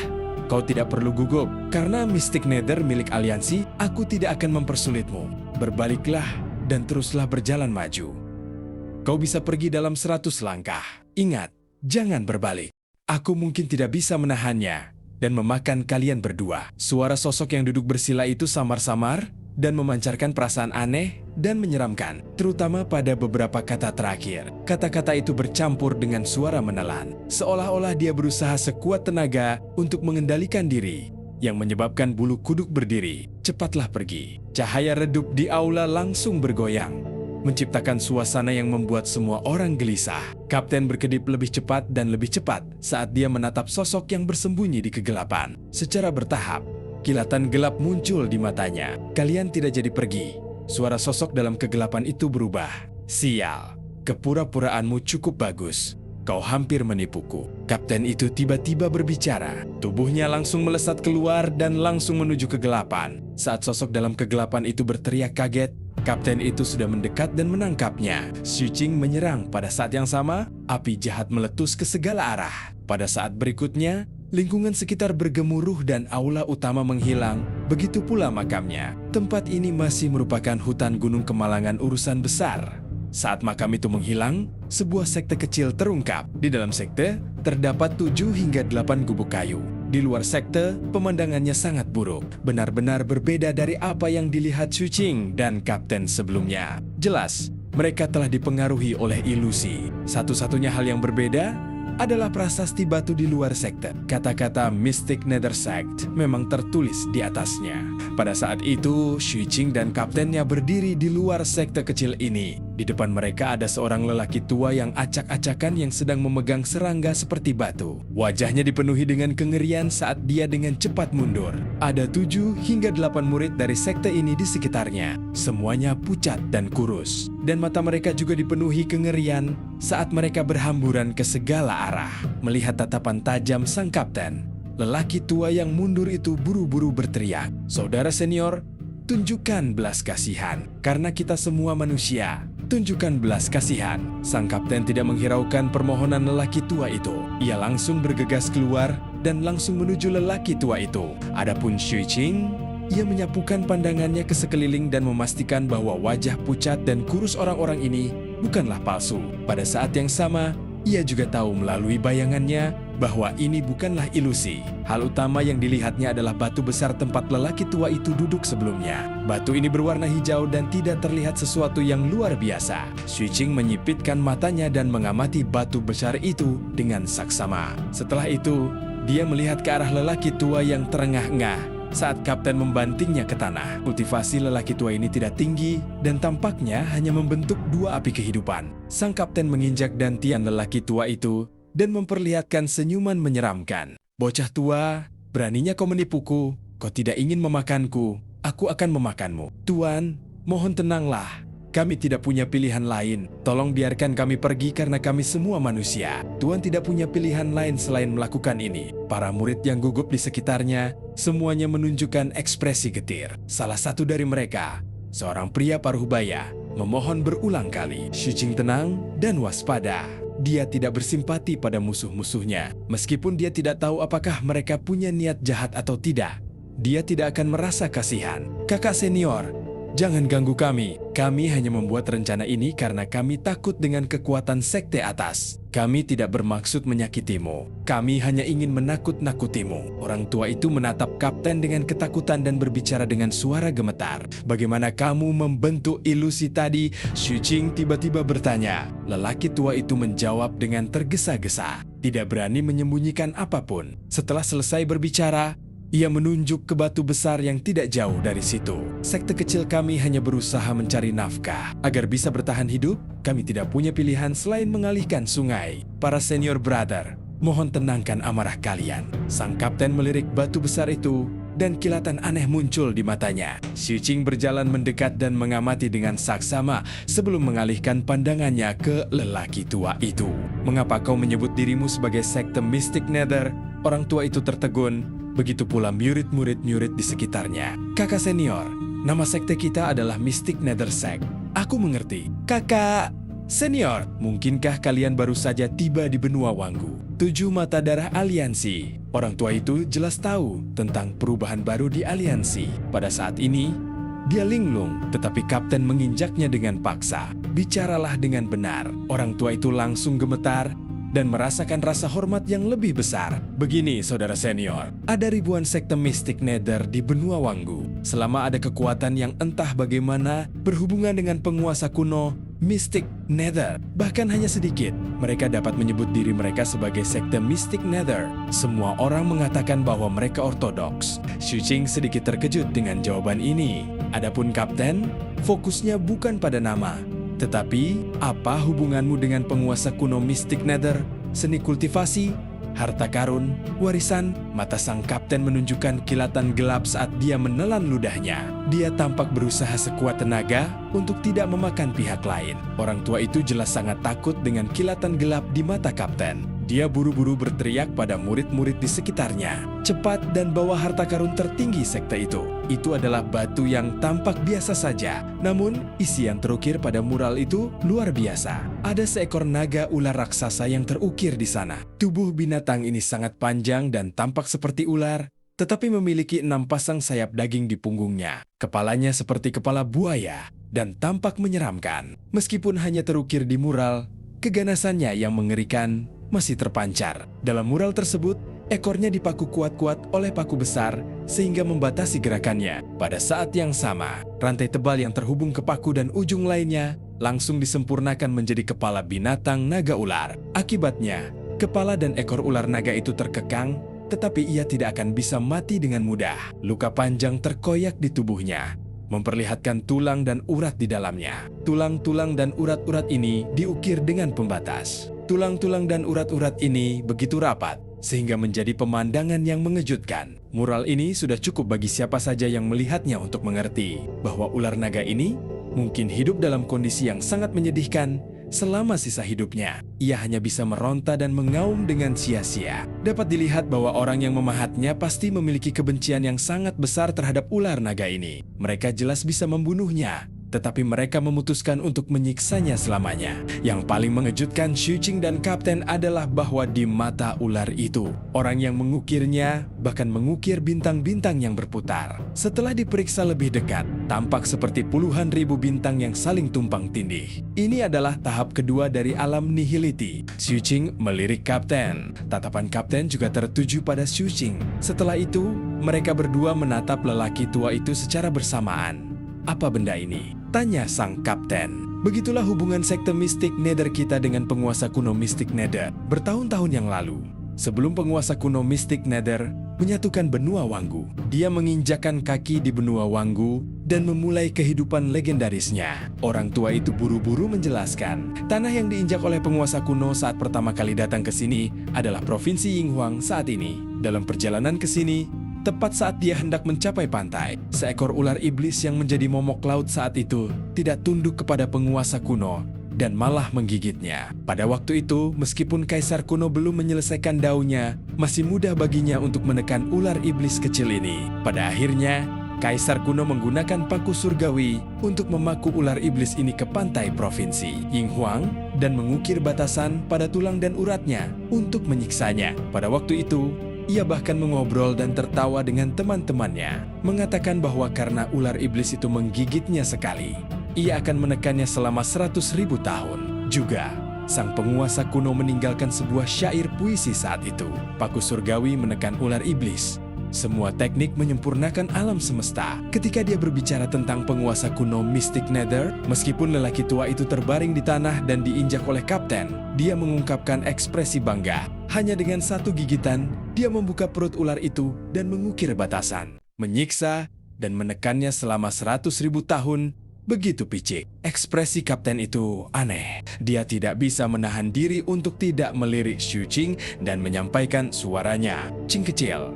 kau tidak perlu gugup. Karena Mystic Nether milik Aliansi, aku tidak akan mempersulitmu. Berbaliklah dan teruslah berjalan maju. Kau bisa pergi dalam 100 langkah. Ingat, jangan berbalik. Aku mungkin tidak bisa menahannya dan memakan kalian berdua." Suara sosok yang duduk bersila itu samar-samar dan memancarkan perasaan aneh dan menyeramkan, terutama pada beberapa kata terakhir. Kata-kata itu bercampur dengan suara menelan, seolah-olah dia berusaha sekuat tenaga untuk mengendalikan diri, yang menyebabkan bulu kuduk berdiri. "Cepatlah pergi." Cahaya redup di aula langsung bergoyang, menciptakan suasana yang membuat semua orang gelisah. Kapten berkedip lebih cepat dan lebih cepat saat dia menatap sosok yang bersembunyi di kegelapan. Secara bertahap, kilatan gelap muncul di matanya. "Kalian tidak jadi pergi." Suara sosok dalam kegelapan itu berubah. "Sial, kepura-puraanmu cukup bagus. Kau hampir menipuku." Kapten itu tiba-tiba berbicara. Tubuhnya langsung melesat keluar dan langsung menuju kegelapan. Saat sosok dalam kegelapan itu berteriak kaget, kapten itu sudah mendekat dan menangkapnya. Xuqing menyerang. Pada saat yang sama, api jahat meletus ke segala arah. Pada saat berikutnya, lingkungan sekitar bergemuruh dan aula utama menghilang, begitu pula makamnya. Tempat ini masih merupakan hutan gunung kemalangan urusan besar. Saat makam itu menghilang, sebuah sekte kecil terungkap. Di dalam sekte, terdapat 7 hingga 8 gubuk kayu. Di luar sekte, pemandangannya sangat buruk. Benar-benar berbeda dari apa yang dilihat Xuqing dan kapten sebelumnya. Jelas, mereka telah dipengaruhi oleh ilusi. Satu-satunya hal yang berbeda adalah prasasti batu di luar sekte. Kata-kata Mystic Nether Sect memang tertulis di atasnya. Pada saat itu, Xuqing dan kaptennya berdiri di luar sekte kecil ini. Di depan mereka ada seorang lelaki tua yang acak-acakan yang sedang memegang serangga seperti batu. Wajahnya dipenuhi dengan kengerian saat dia dengan cepat mundur. Ada 7 hingga 8 murid dari sekte ini di sekitarnya. Semuanya pucat dan kurus. Dan mata mereka juga dipenuhi kengerian saat mereka berhamburan ke segala arah. Melihat tatapan tajam sang kapten, lelaki tua yang mundur itu buru-buru berteriak, "Saudara senior, tunjukkan belas kasihan, karena kita semua manusia. Tunjukkan belas kasihan." Sang kapten tidak menghiraukan permohonan lelaki tua itu. Ia langsung bergegas keluar dan langsung menuju lelaki tua itu. Adapun Xu Qing, ia menyapukan pandangannya ke sekeliling dan memastikan bahwa wajah pucat dan kurus orang-orang ini bukanlah palsu. Pada saat yang sama, ia juga tahu melalui bayangannya bahwa ini bukanlah ilusi. Hal utama yang dilihatnya adalah batu besar tempat lelaki tua itu duduk sebelumnya. Batu ini berwarna hijau dan tidak terlihat sesuatu yang luar biasa. Xu Qing menyipitkan matanya dan mengamati batu besar itu dengan saksama. Setelah itu, dia melihat ke arah lelaki tua yang terengah-engah saat kapten membantingnya ke tanah. Kultivasi lelaki tua ini tidak tinggi dan tampaknya hanya membentuk 2 api kehidupan. Sang kapten menginjak dantian lelaki tua itu dan memperlihatkan senyuman menyeramkan. "Bocah tua, beraninya kau menipuku. Kau tidak ingin memakanku, aku akan memakanmu. Tuan, mohon tenanglah. Kami tidak punya pilihan lain. Tolong biarkan kami pergi karena kami semua manusia. Tuan tidak punya pilihan lain selain melakukan ini." Para murid yang gugup di sekitarnya semuanya menunjukkan ekspresi getir. Salah satu dari mereka, seorang pria paruh baya, memohon berulang kali. Xu Qing tenang dan waspada. Dia tidak bersimpati pada musuh-musuhnya. Meskipun dia tidak tahu apakah mereka punya niat jahat atau tidak, dia tidak akan merasa kasihan. "Kakak senior, jangan ganggu kami. Kami hanya membuat rencana ini karena kami takut dengan kekuatan sekte atas. Kami tidak bermaksud menyakitimu. Kami hanya ingin menakut-nakutimu." Orang tua itu menatap kapten dengan ketakutan dan berbicara dengan suara gemetar. "Bagaimana kamu membentuk ilusi tadi?" Xu Qing tiba-tiba bertanya. Lelaki tua itu menjawab dengan tergesa-gesa, tidak berani menyembunyikan apapun. Setelah selesai berbicara, ia menunjuk ke batu besar yang tidak jauh dari situ. "Sekte kecil kami hanya berusaha mencari nafkah. Agar bisa bertahan hidup, kami tidak punya pilihan selain mengalihkan sungai. Para senior brother, mohon tenangkan amarah kalian." Sang kapten melirik batu besar itu dan kilatan aneh muncul di matanya. Xu Qing berjalan mendekat dan mengamati dengan saksama sebelum mengalihkan pandangannya ke lelaki tua itu. "Mengapa kau menyebut dirimu sebagai sekte Mystic Nether?" Orang tua itu tertegun. Begitu pula murid-murid di sekitarnya. "Kakak senior, nama sekte kita adalah Mystic Nether Sect." "Aku mengerti." "Kakak senior, mungkinkah kalian baru saja tiba di benua Wanggu, 7 mata darah aliansi?" Orang tua itu jelas tahu tentang perubahan baru di aliansi. Pada saat ini, dia linglung, tetapi kapten menginjaknya dengan paksa. "Bicaralah dengan benar." Orang tua itu langsung gemetar dan merasakan rasa hormat yang lebih besar. "Begini, saudara senior, ada ribuan sekte Mystic Nether di benua Wanggu. Selama ada kekuatan yang entah bagaimana berhubungan dengan penguasa kuno Mystic Nether, bahkan hanya sedikit, mereka dapat menyebut diri mereka sebagai sekte Mystic Nether. Semua orang mengatakan bahwa mereka ortodoks." Xu Qing sedikit terkejut dengan jawaban ini. Adapun kapten, fokusnya bukan pada nama, tetapi apa hubunganmu dengan penguasa kuno Mystic Nether, seni kultivasi, harta karun, warisan? Mata sang kapten menunjukkan kilatan gelap saat dia menelan ludahnya. Dia tampak berusaha sekuat tenaga untuk tidak memakan pihak lain. Orang tua itu jelas sangat takut dengan kilatan gelap di mata kapten. Dia buru-buru berteriak pada murid-murid di sekitarnya. "Cepat dan bawa harta karun tertinggi sekte itu." Itu adalah batu yang tampak biasa saja. Namun, isi yang terukir pada mural itu luar biasa. Ada seekor naga ular raksasa yang terukir di sana. Tubuh binatang ini sangat panjang dan tampak seperti ular, tetapi memiliki 6 pasang sayap daging di punggungnya. Kepalanya seperti kepala buaya dan tampak menyeramkan. Meskipun hanya terukir di mural, keganasannya yang mengerikan masih terpancar. Dalam mural tersebut, ekornya dipaku kuat-kuat oleh paku besar sehingga membatasi gerakannya. Pada saat yang sama, rantai tebal yang terhubung ke paku dan ujung lainnya langsung disempurnakan menjadi kepala binatang naga ular. Akibatnya, kepala dan ekor ular naga itu terkekang, tetapi ia tidak akan bisa mati dengan mudah. Luka panjang terkoyak di tubuhnya. memperlihatkan tulang dan urat di dalamnya. Tulang-tulang dan urat-urat ini diukir dengan pembatas. Tulang-tulang dan urat-urat ini begitu rapat, sehingga menjadi pemandangan yang mengejutkan. Mural ini sudah cukup bagi siapa saja yang melihatnya untuk mengerti bahwa ular naga ini mungkin hidup dalam kondisi yang sangat menyedihkan selama sisa hidupnya. Ia hanya bisa meronta dan mengaum dengan sia-sia. Dapat dilihat bahwa orang yang memahatnya pasti memiliki kebencian yang sangat besar terhadap ular naga ini. Mereka jelas bisa membunuhnya, tetapi mereka memutuskan untuk menyiksanya selamanya. Yang paling mengejutkan Xu Qing dan Kapten adalah bahwa di mata ular itu, orang yang mengukirnya bahkan mengukir bintang-bintang yang berputar. Setelah diperiksa lebih dekat, tampak seperti puluhan ribu bintang yang saling tumpang tindih. Ini adalah tahap kedua dari alam nihility. Xu Qing melirik Kapten. Tatapan Kapten juga tertuju pada Xu Qing. Setelah itu, mereka berdua menatap lelaki tua itu secara bersamaan. Apa benda ini? Tanya sang kapten. Begitulah hubungan sekte mistik Nether kita dengan penguasa kuno mistik Nether bertahun-tahun yang lalu. Sebelum penguasa kuno mistik Nether menyatukan benua Wanggu, dia menginjakkan kaki di benua Wanggu dan memulai kehidupan legendarisnya. Orang tua itu buru-buru menjelaskan, tanah yang diinjak oleh penguasa kuno saat pertama kali datang ke sini adalah provinsi Yinghuang saat ini. Dalam perjalanan ke sini, tepat saat dia hendak mencapai pantai, seekor ular iblis yang menjadi momok laut saat itu tidak tunduk kepada penguasa kuno dan malah menggigitnya. Pada waktu itu, meskipun kaisar kuno belum menyelesaikan daunya, masih mudah baginya untuk menekan ular iblis kecil ini. Pada akhirnya, kaisar kuno menggunakan paku surgawi untuk memaku ular iblis ini ke pantai provinsi Yinghuang dan mengukir batasan pada tulang dan uratnya untuk menyiksanya. Pada waktu itu, ia bahkan mengobrol dan tertawa dengan teman-temannya, mengatakan bahwa karena ular iblis itu menggigitnya sekali, ia akan menekannya selama 100.000 tahun. Juga, sang penguasa kuno meninggalkan sebuah syair puisi saat itu. Paku surgawi menekan ular iblis. Semua teknik menyempurnakan alam semesta. Ketika dia berbicara tentang penguasa kuno mistik Nether, meskipun lelaki tua itu terbaring di tanah dan diinjak oleh kapten, dia mengungkapkan ekspresi bangga. Hanya dengan satu gigitan, dia membuka perut ular itu dan mengukir batasan, menyiksa dan menekannya selama 100.000 tahun. Begitu picik. Ekspresi kapten itu aneh. Dia tidak bisa menahan diri untuk tidak melirik Xu Qing dan menyampaikan suaranya. Qing kecil,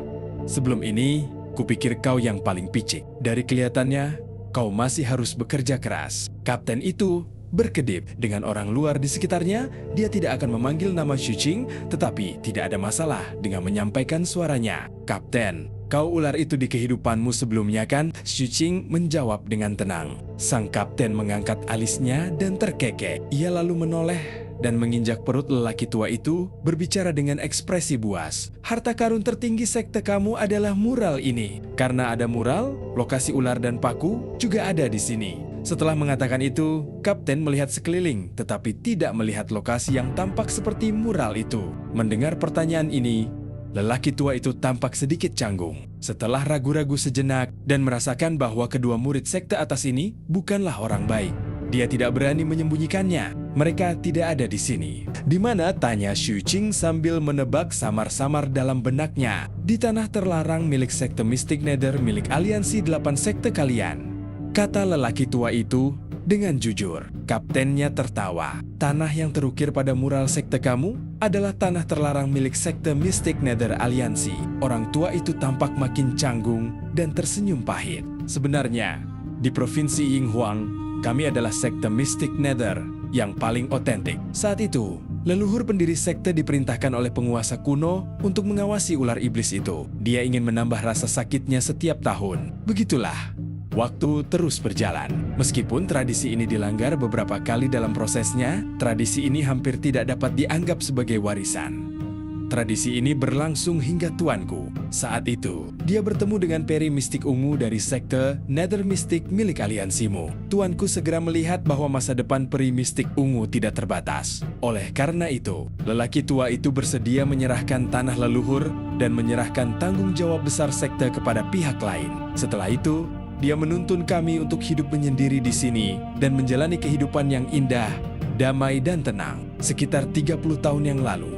sebelum ini, kupikir kau yang paling picik. Dari kelihatannya, kau masih harus bekerja keras. Kapten itu berkedip. Dengan orang luar di sekitarnya, dia tidak akan memanggil nama Xu Qing, tetapi tidak ada masalah dengan menyampaikan suaranya. Kapten, kau ular itu di kehidupanmu sebelumnya kan? Xu Qing menjawab dengan tenang. Sang kapten mengangkat alisnya dan terkekeh. Ia lalu menoleh dan menginjak perut lelaki tua itu, berbicara dengan ekspresi buas. Harta karun tertinggi sekte kamu adalah mural ini. Karena ada mural, lokasi ular dan paku juga ada di sini. Setelah mengatakan itu, kapten melihat sekeliling, tetapi tidak melihat lokasi yang tampak seperti mural itu. Mendengar pertanyaan ini, lelaki tua itu tampak sedikit canggung. Setelah ragu-ragu sejenak dan merasakan bahwa kedua murid sekte atas ini bukanlah orang baik, dia tidak berani menyembunyikannya. Mereka tidak ada di sini. Di mana? Tanya Xu Qing sambil menebak samar-samar dalam benaknya. Di tanah terlarang milik sekte mistik Nether milik aliansi 8 sekte kalian, kata lelaki tua itu dengan jujur. Kaptennya tertawa. Tanah yang terukir pada mural sekte kamu adalah tanah terlarang milik sekte mistik Nether aliansi. Orang tua itu tampak makin canggung dan tersenyum pahit. Sebenarnya, di provinsi Yinghuang, kami adalah sekte mistik Nether yang paling otentik. Saat itu, leluhur pendiri sekte diperintahkan oleh penguasa kuno untuk mengawasi ular iblis itu. Dia ingin menambah rasa sakitnya setiap tahun. Begitulah. Waktu terus berjalan. Meskipun tradisi ini dilanggar beberapa kali dalam prosesnya, tradisi ini hampir tidak dapat dianggap sebagai warisan. Tradisi ini berlangsung hingga tuanku. Saat itu, dia bertemu dengan peri mistik ungu dari sekte Nether Mystic milik aliansimu. Tuanku segera melihat bahwa masa depan peri mistik ungu tidak terbatas. Oleh karena itu, lelaki tua itu bersedia menyerahkan tanah leluhur dan menyerahkan tanggung jawab besar sekte kepada pihak lain. Setelah itu, dia menuntun kami untuk hidup menyendiri di sini dan menjalani kehidupan yang indah, damai dan tenang. Sekitar 30 tahun yang lalu,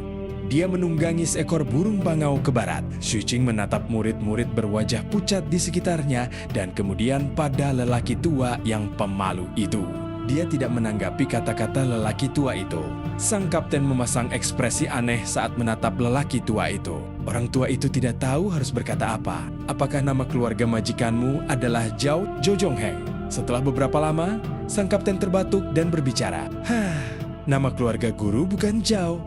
dia menunggangi seekor burung bangau ke barat. Xuqing menatap murid-murid berwajah pucat di sekitarnya dan kemudian pada lelaki tua yang pemalu itu. Dia tidak menanggapi kata-kata lelaki tua itu. Sang kapten memasang ekspresi aneh saat menatap lelaki tua itu. Orang tua itu tidak tahu harus berkata apa. Apakah nama keluarga majikanmu adalah Zhao Zhongheng? Setelah beberapa lama, sang kapten terbatuk dan berbicara. Nama keluarga guru bukan Zhao.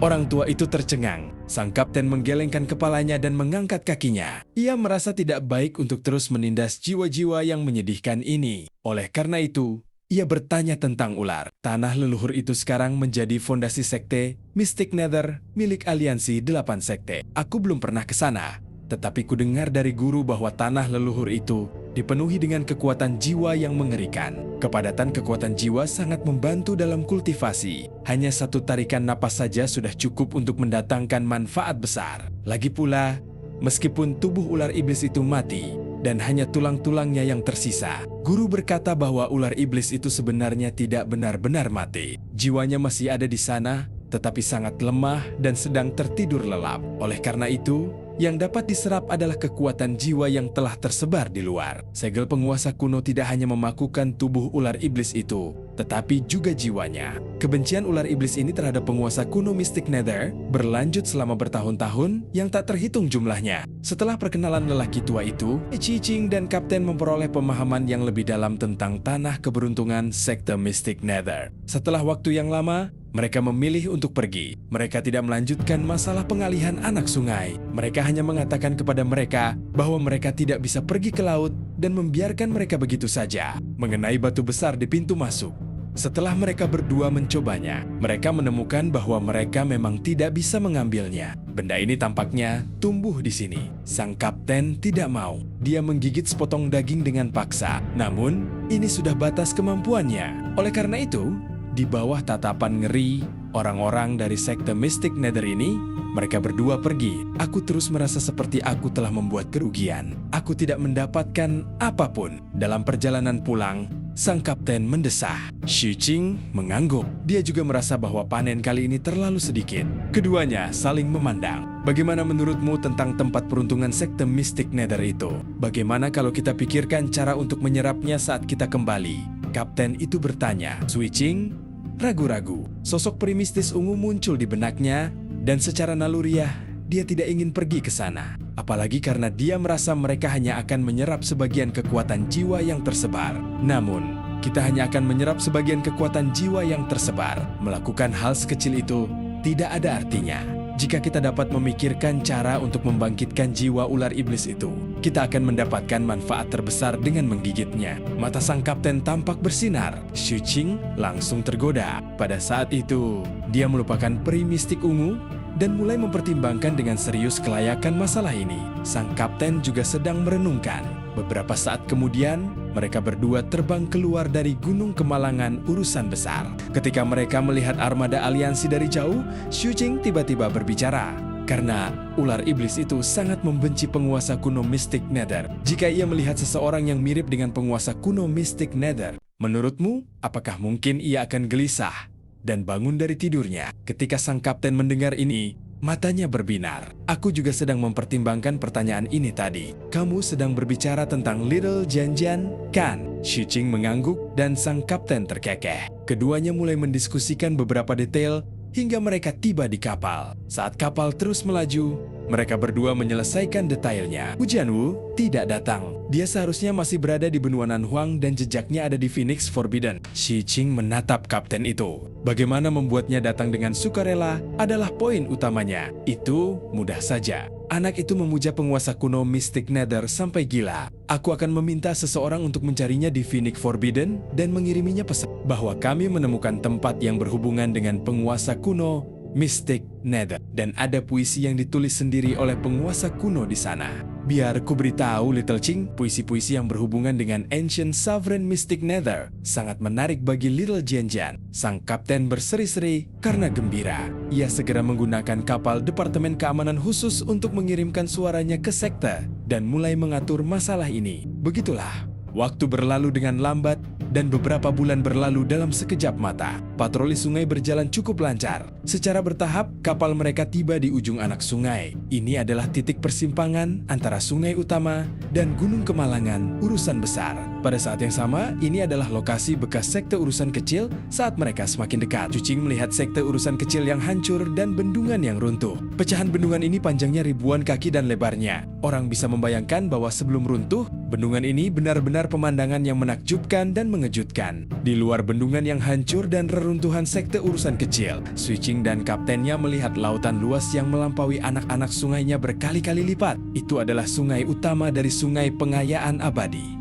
Orang tua itu tercengang. Sang kapten menggelengkan kepalanya dan mengangkat kakinya. Ia merasa tidak baik untuk terus menindas jiwa-jiwa yang menyedihkan ini. Oleh karena itu, ia bertanya tentang ular. Tanah leluhur itu sekarang menjadi fondasi sekte Mystic Nether milik aliansi 8 sekte. Aku belum pernah ke sana, tetapi ku dengar dari guru bahwa tanah leluhur itu dipenuhi dengan kekuatan jiwa yang mengerikan. Kepadatan kekuatan jiwa sangat membantu dalam kultivasi. Hanya satu tarikan napas saja sudah cukup untuk mendatangkan manfaat besar. Lagi pula, meskipun tubuh ular iblis itu mati dan hanya tulang-tulangnya yang tersisa, guru berkata bahwa ular iblis itu sebenarnya tidak benar-benar mati. Jiwanya masih ada di sana, tetapi sangat lemah dan sedang tertidur lelap. Oleh karena itu, yang dapat diserap adalah kekuatan jiwa yang telah tersebar di luar. Segel penguasa kuno tidak hanya memakukan tubuh ular iblis itu, tetapi juga jiwanya. Kebencian ular iblis ini terhadap penguasa kuno Mystic Nether berlanjut selama bertahun-tahun yang tak terhitung jumlahnya. Setelah perkenalan lelaki tua itu, Xuqing dan kapten memperoleh pemahaman yang lebih dalam tentang tanah keberuntungan sekte Mystic Nether. Setelah waktu yang lama, mereka memilih untuk pergi. Mereka tidak melanjutkan masalah pengalihan anak sungai. Mereka hanya mengatakan kepada mereka bahwa mereka tidak bisa pergi ke laut dan membiarkan mereka begitu saja. Mengenai batu besar di pintu masuk, setelah mereka berdua mencobanya, mereka menemukan bahwa mereka memang tidak bisa mengambilnya. Benda ini tampaknya tumbuh di sini. Sang kapten tidak mau. Dia menggigit sepotong daging dengan paksa. Namun, ini sudah batas kemampuannya. Oleh karena itu, di bawah tatapan ngeri orang-orang dari sekte Mystic Nether ini, mereka berdua pergi. Aku terus merasa seperti aku telah membuat kerugian. Aku tidak mendapatkan apapun. Dalam perjalanan pulang, sang kapten mendesah. Xuqing mengangguk. Dia juga merasa bahwa panen kali ini terlalu sedikit. Keduanya saling memandang. Bagaimana menurutmu tentang tempat peruntungan sekte Mystic Nether itu? Bagaimana kalau kita pikirkan cara untuk menyerapnya saat kita kembali? Kapten itu bertanya. Xuqing ragu-ragu. Sosok peri mistis ungu muncul di benaknya, dan secara naluriah, dia tidak ingin pergi ke sana. Apalagi karena dia merasa mereka hanya akan menyerap sebagian kekuatan jiwa yang tersebar. Namun, kita hanya akan menyerap sebagian kekuatan jiwa yang tersebar. Melakukan hal sekecil itu tidak ada artinya. Jika kita dapat memikirkan cara untuk membangkitkan jiwa ular iblis itu, kita akan mendapatkan manfaat terbesar dengan menggigitnya. Mata sang kapten tampak bersinar. Xuqing langsung tergoda. Pada saat itu, dia melupakan peri mistik ungu dan mulai mempertimbangkan dengan serius kelayakan masalah ini. Sang kapten juga sedang merenungkan. Beberapa saat kemudian, mereka berdua terbang keluar dari Gunung Kemalangan urusan besar. Ketika mereka melihat armada aliansi dari jauh, Xuqing tiba-tiba berbicara. Karena ular iblis itu sangat membenci penguasa kuno Mystic Nether. Jika ia melihat seseorang yang mirip dengan penguasa kuno Mystic Nether, menurutmu, apakah mungkin ia akan gelisah dan bangun dari tidurnya? Ketika sang kapten mendengar ini, matanya berbinar. Aku juga sedang mempertimbangkan pertanyaan ini tadi. Kamu sedang berbicara tentang Little Jianjian, kan? Xuqing mengangguk dan sang kapten terkekeh. Keduanya mulai mendiskusikan beberapa detail hingga mereka tiba di kapal. Saat kapal terus melaju, mereka berdua menyelesaikan detailnya. Hujan Wu tidak datang. Dia seharusnya masih berada di benua Nanhuang dan jejaknya ada di Phoenix Forbidden. Xuqing menatap kapten itu. Bagaimana membuatnya datang dengan sukarela adalah poin utamanya. Itu mudah saja. Anak itu memuja penguasa kuno Mystic Nether sampai gila. Aku akan meminta seseorang untuk mencarinya di Phoenix Forbidden dan mengiriminya pesan bahwa kami menemukan tempat yang berhubungan dengan penguasa kuno Mystic Nether. Dan ada puisi yang ditulis sendiri oleh penguasa kuno di sana. Biar ku beritahu Little Qing, puisi-puisi yang berhubungan dengan Ancient Sovereign Mystic Nether sangat menarik bagi Little Jianjian. Sang kapten berseri-seri karena gembira. Ia segera menggunakan kapal Departemen Keamanan Khusus untuk mengirimkan suaranya ke sekte dan mulai mengatur masalah ini. Begitulah, Waktu berlalu dengan lambat, dan beberapa bulan berlalu dalam sekejap mata. Patroli sungai berjalan cukup lancar. Secara bertahap, kapal mereka tiba di ujung anak sungai. Ini adalah titik persimpangan antara sungai utama dan Gunung Kemalangan, urusan besar. Pada saat yang sama, ini adalah lokasi bekas sekte urusan kecil saat mereka semakin dekat. Cucing melihat sekte urusan kecil yang hancur dan bendungan yang runtuh. Pecahan bendungan ini panjangnya ribuan kaki dan lebarnya. Orang bisa membayangkan bahwa sebelum runtuh, bendungan ini benar-benar pemandangan yang menakjubkan dan mengejutkan. Di luar bendungan yang hancur dan reruntuhan sekte urusan kecil, Switching dan kaptennya melihat lautan luas yang melampaui anak-anak sungainya berkali-kali lipat. Itu adalah sungai utama dari Sungai Pengayaan Abadi.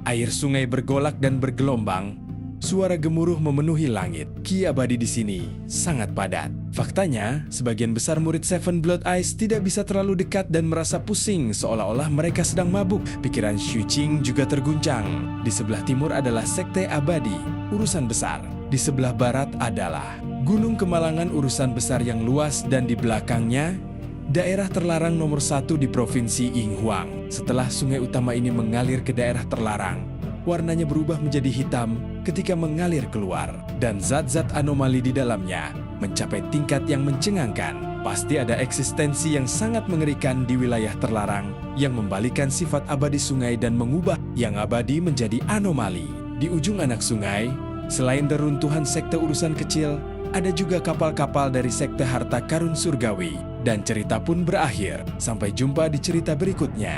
Air sungai bergolak dan bergelombang. Suara gemuruh memenuhi langit. Ki abadi di sini sangat padat. Faktanya, sebagian besar murid Seven Blood Eyes tidak bisa terlalu dekat dan merasa pusing seolah-olah mereka sedang mabuk. Pikiran Xuqing juga terguncang. Di sebelah timur adalah Sekte Abadi, urusan besar. Di sebelah barat adalah Gunung Kemalangan, urusan besar yang luas, dan di belakangnya daerah terlarang nomor 1 di Provinsi Yinghuang. Setelah sungai utama ini mengalir ke daerah terlarang, warnanya berubah menjadi hitam ketika mengalir keluar, dan zat-zat anomali di dalamnya mencapai tingkat yang mencengangkan. Pasti ada eksistensi yang sangat mengerikan di wilayah terlarang yang membalikan sifat abadi sungai dan mengubah yang abadi menjadi anomali. Di ujung anak sungai, selain reruntuhan sekte urusan kecil, ada juga kapal-kapal dari sekte harta karun surgawi. Dan cerita pun berakhir. Sampai jumpa di cerita berikutnya.